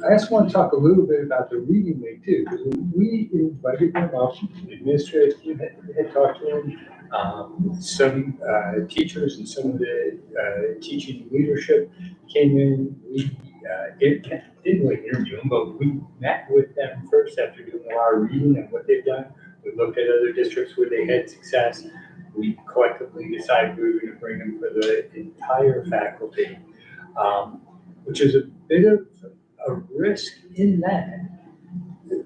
I just want to talk a little bit about the reading week too, because we invited them up, the administrative team had talked to them, some teachers and some of the teaching leadership came in. We didn't really interview them, but we met with them first after doing a lot of reading and what they've done. We looked at other districts where they had success. We collectively decided we were going to bring them for the entire faculty. Which is a bit of a risk in that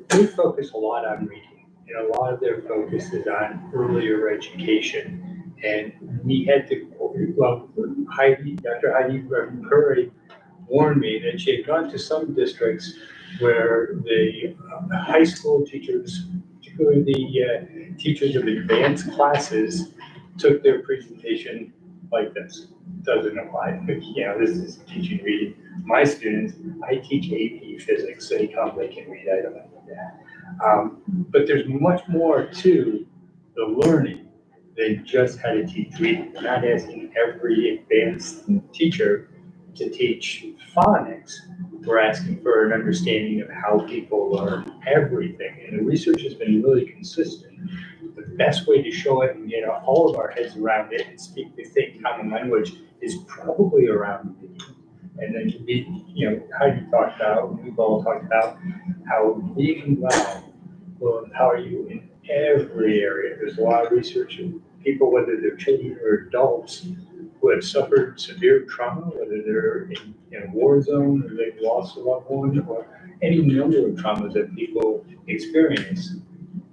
they focus a lot on reading, and a lot of their focus is on earlier education. And we had to, well, Dr. Heidi Curry warned me that she had gone to some districts where the high school teachers, particularly the teachers of advanced classes, took their presentation like this. Doesn't apply. You know, this is teaching reading. My students, I teach AP physics, so they come, they can read. I don't know that. But there's much more to the learning than just how to teach reading. We're not asking every advanced teacher to teach phonics. We're asking for an understanding of how people learn everything. And the research has been really consistent. The best way to show it and get all of our heads around it and speak the same common language is probably around reading. And then Heidi talked about, we've all talked about how reading well will empower you in every area. There's a lot of research in people, whether they're children or adults, who have suffered severe trauma, whether they're in a war zone or they've lost a loved one, or any number of traumas that people experience.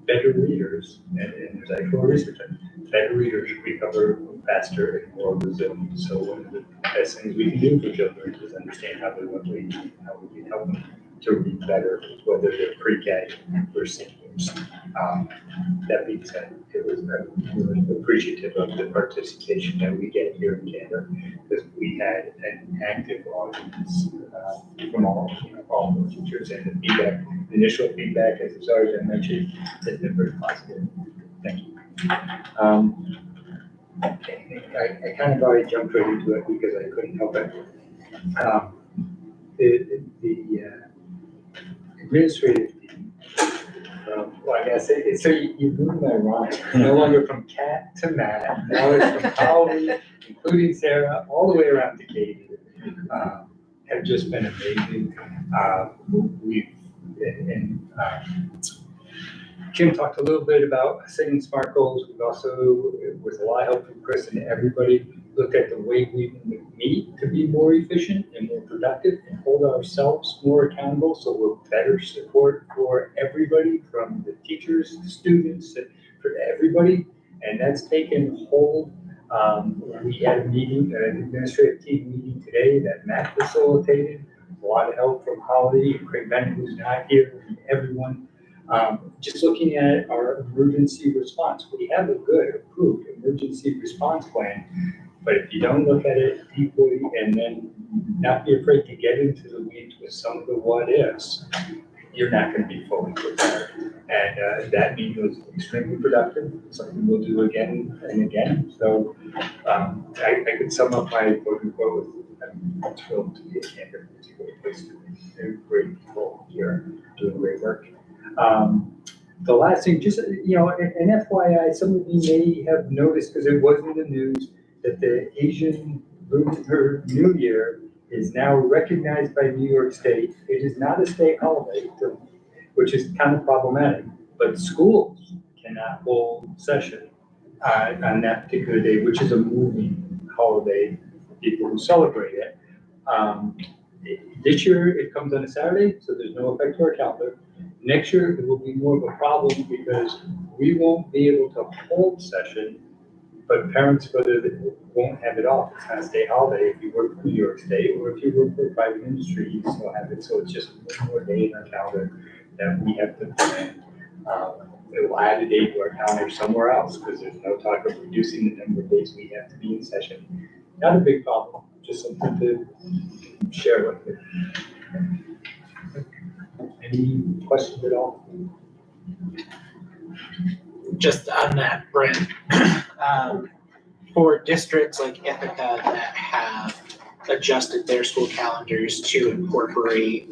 Better readers, and there's actual research on it, better readers recover faster and more resilient. So one of the best things we can do for children is understand how they want to read, how we can help them to read better, whether they're pre-K or seniors. That being said, it was really appreciative of the participation that we get here in Candor, because we had an active audience from all the teachers, and the feedback, initial feedback, as I mentioned, has been very positive. Thank you. I kind of already jumped right into it because I couldn't help it. The administrative team, well, I gotta say, so you moved my rhyme, no longer from Cat to Matt, now it's from Holly, including Sarah, all the way around to Katie, have just been amazing. Kim talked a little bit about setting SMART goals. We've also, with a lot of help from Chris and everybody, looked at the way we meet to be more efficient and more productive and hold ourselves more accountable, so we're better support for everybody, from the teachers, the students, and for everybody. And that's taken hold. We had a meeting, an administrative team meeting today that Matt facilitated. A lot of help from Holly and Craig Bennett, who's not here, and everyone. Just looking at our emergency response, we have a good approved emergency response plan, but if you don't look at it deeply and then not be afraid to get into the weeds with some of the what ifs, you're not going to be fully prepared. And that meeting was extremely productive, something we'll do again and again. So I could sum up my quote unquote with, I'm thrilled to be a Candor. It's a great place to be. They're great people here doing great work. The last thing, just, an FYI, some of you may have noticed, because it was in the news, that the Asian Lunar New Year is now recognized by New York State. It is not a state holiday, which is kind of problematic, but schools cannot hold session on that particular day, which is a moving holiday for people who celebrate it. This year, it comes on a Saturday, so there's no effect to our calendar. Next year, it will be more of a problem because we won't be able to hold session But parents, whether they won't have it off, it's not a state holiday. If you work for New York State or if you work for private industry, you still have it. So it's just one more day in our calendar that we have to plan. It will add a day to our calendar somewhere else because there's no talk of reducing the number of days we have to be in session. Not a big problem, just something to share with you. Any questions at all? Just on that, Brent, for districts like Ithaca that have adjusted their school calendars to incorporate,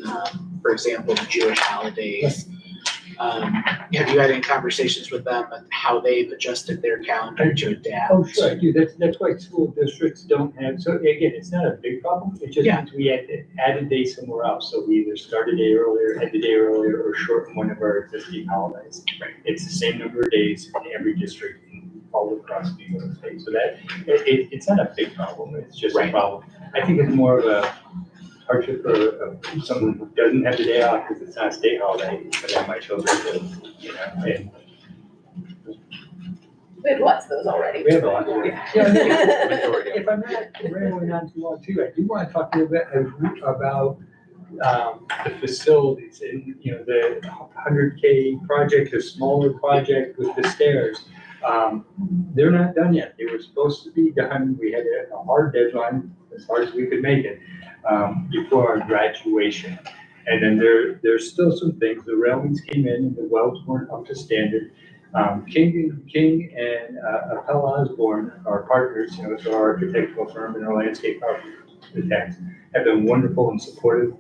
for example, the Jewish holidays, have you had any conversations with them on how they've adjusted their calendar to adapt? Oh, sure, I do. That's why school districts don't have, so again, it's not a big problem. It just means we had to add a day somewhere else. So we either start a day earlier, end a day earlier, or shorten one of our existing holidays. Right. It's the same number of days in every district all across New York State. So that, it's not a big problem. It's just a problem. I think it's more of a hardship for someone who doesn't have the day off because it's not a state holiday, but then my children do, you know, and We've lost those already. we have a lot. Yeah. If I'm not rambling on too long too, I do want to talk a little bit about the facilities and, you know, the 100K project, the smaller project with the stairs. They're not done yet. They were supposed to be done. We had a hard deadline as far as we could make it before our graduation. And then there's still some things. The railings came in and the welds weren't up to standard. King and Appel Osborne, our partners, you know, it's our architectural firm and our landscape architects, have been wonderful and supportive.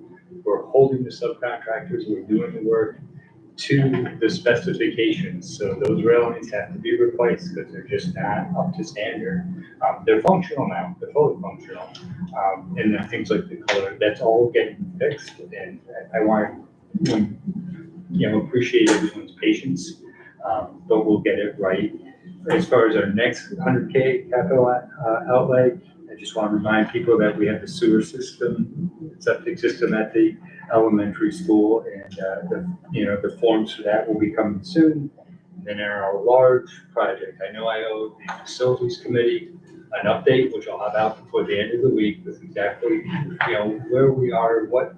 We're holding the subcontractors, we're doing the work to the specifications. So those railings have to be replaced because they're just not up to standard. They're functional now, they're fully functional. And then things like the color, that's all getting fixed. And I want to, you know, appreciate everyone's patience. But we'll get it right. As far as our next 100K capital outlay, I just want to remind people that we have the sewer system, septic system at the elementary school, and the forms for that will be coming soon. And then our large project, I know I owe the facilities committee an update, which I'll have out before the end of the week with exactly, you know, where we are, what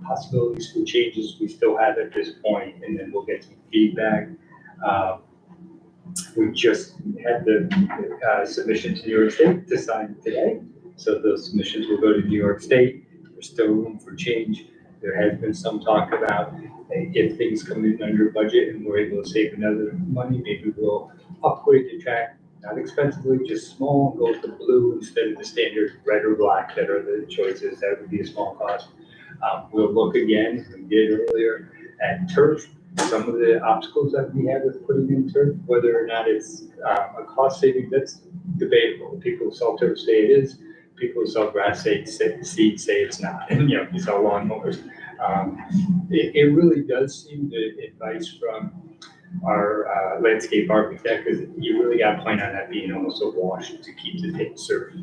possibilities for changes we still have at this point, and then we'll get some feedback. We just had the submission to New York State to sign today. So those submissions will go to New York State. There's still room for change. There has been some talk about if things come in under budget and we're able to save another money, maybe we'll upgrade the track, not expensively, just small, go with the blue instead of the standard red or black that are the choices. That would be a small cost. We'll look again, we did earlier, at turf. Some of the obstacles that we have with putting in turf, whether or not it's a cost saving, that's debatable. People who sell turf say it is. People who sell grass seed say it's not. And, you know, you sell lawnmowers. It really does seem the advice from our landscape architect, because you really got to plan on that being almost a wash to keep the surf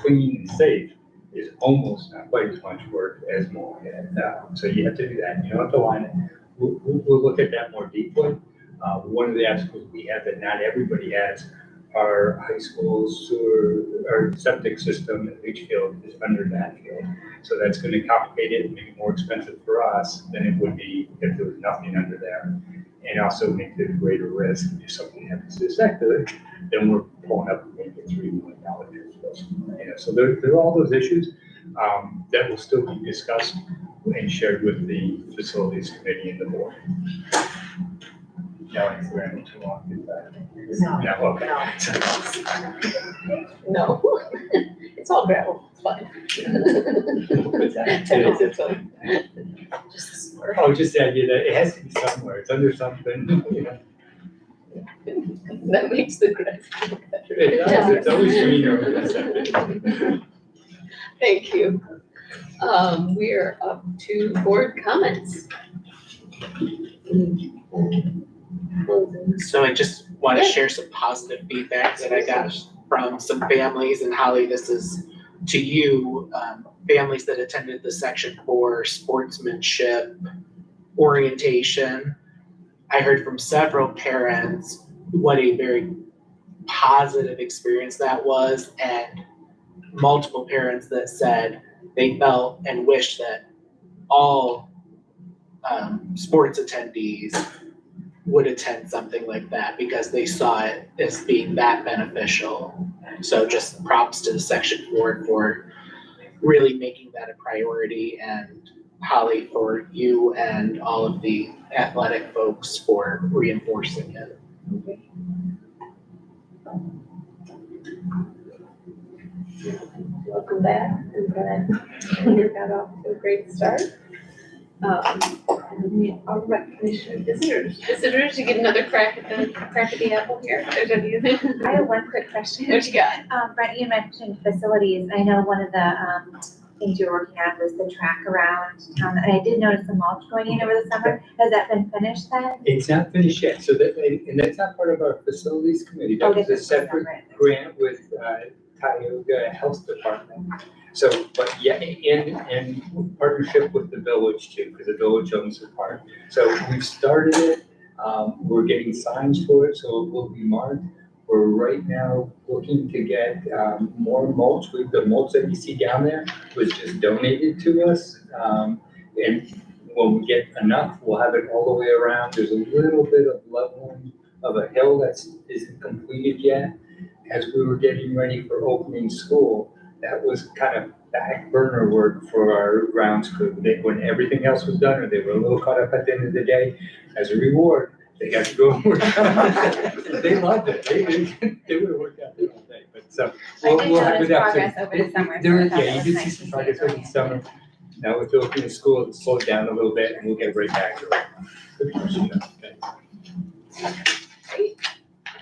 clean and safe. Is almost not quite as much work as more. So you have to do that. You don't have to line it. We'll look at that more deeply. One of the obstacles we have that not everybody has, our high school sewer, our septic system in Litchfield is under that field. So that's going to complicate it and make it more expensive for us than it would be if there was nothing under there. And also make it a greater risk if something happens to the sector, then we're pulling up maybe $3 million. You know, so there are all those issues that will still be discussed and shared with the facilities committee and the board. Now it's running too long. No, okay. No, it's all gravel, it's fine. It's fine. Oh, just the idea that it has to be somewhere, it's under something, you know. That makes the grass look better. It's always greener with the Thank you. We are up to board comments. So I just want to share some positive feedback that I got from some families, and Holly, this is to you, families that attended the Section 4 sportsmanship orientation. I heard from several parents what a very positive experience that was, and multiple parents that said they felt and wished that all sports attendees would attend something like that because they saw it as being that beneficial. So just props to the Section 4 for really making that a priority, and Holly, for you and all of the athletic folks for reinforcing it. Welcome back. I'm glad you got off to a great start. All recognition visitors. Visitors, you get another crack at the apple here. If there's anything. I have one quick question. What you got? Brett, you mentioned facilities. I know one of the, things you were working on was the track around town, and I did notice the mulch going in over the summer. Has that been finished then? It's not finished yet, so that, and that's not part of our facilities committee, that was a separate grant with, Tioga Health Department. So, but yeah, in partnership with the village too, because the village owns the park. So we've started it, we're getting signs for it, so it will be marked. We're right now looking to get, more mulch. The mulch that you see down there was just donated to us. And when we get enough, we'll have it all the way around. There's a little bit of leveling of a hill that isn't completed yet. As we were getting ready for opening school, that was kind of back burner work for our grounds crew. When everything else was done, or they were a little caught up at the end of the day, as a reward, they got to go and work. They loved it. They would have worked out there all day, but so. I did we'll have notice it up. progress over the summer. so There, I thought yeah, it you was did nice see to some progress over the it. summer. Now with the opening of school, it slowed down a little bit and we'll get right back to it. Good question, okay.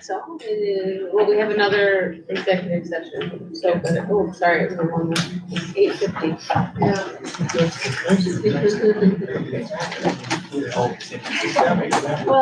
So, well, we have another executive session. So, but, oh, sorry, it was on 8:50. Yeah. Well,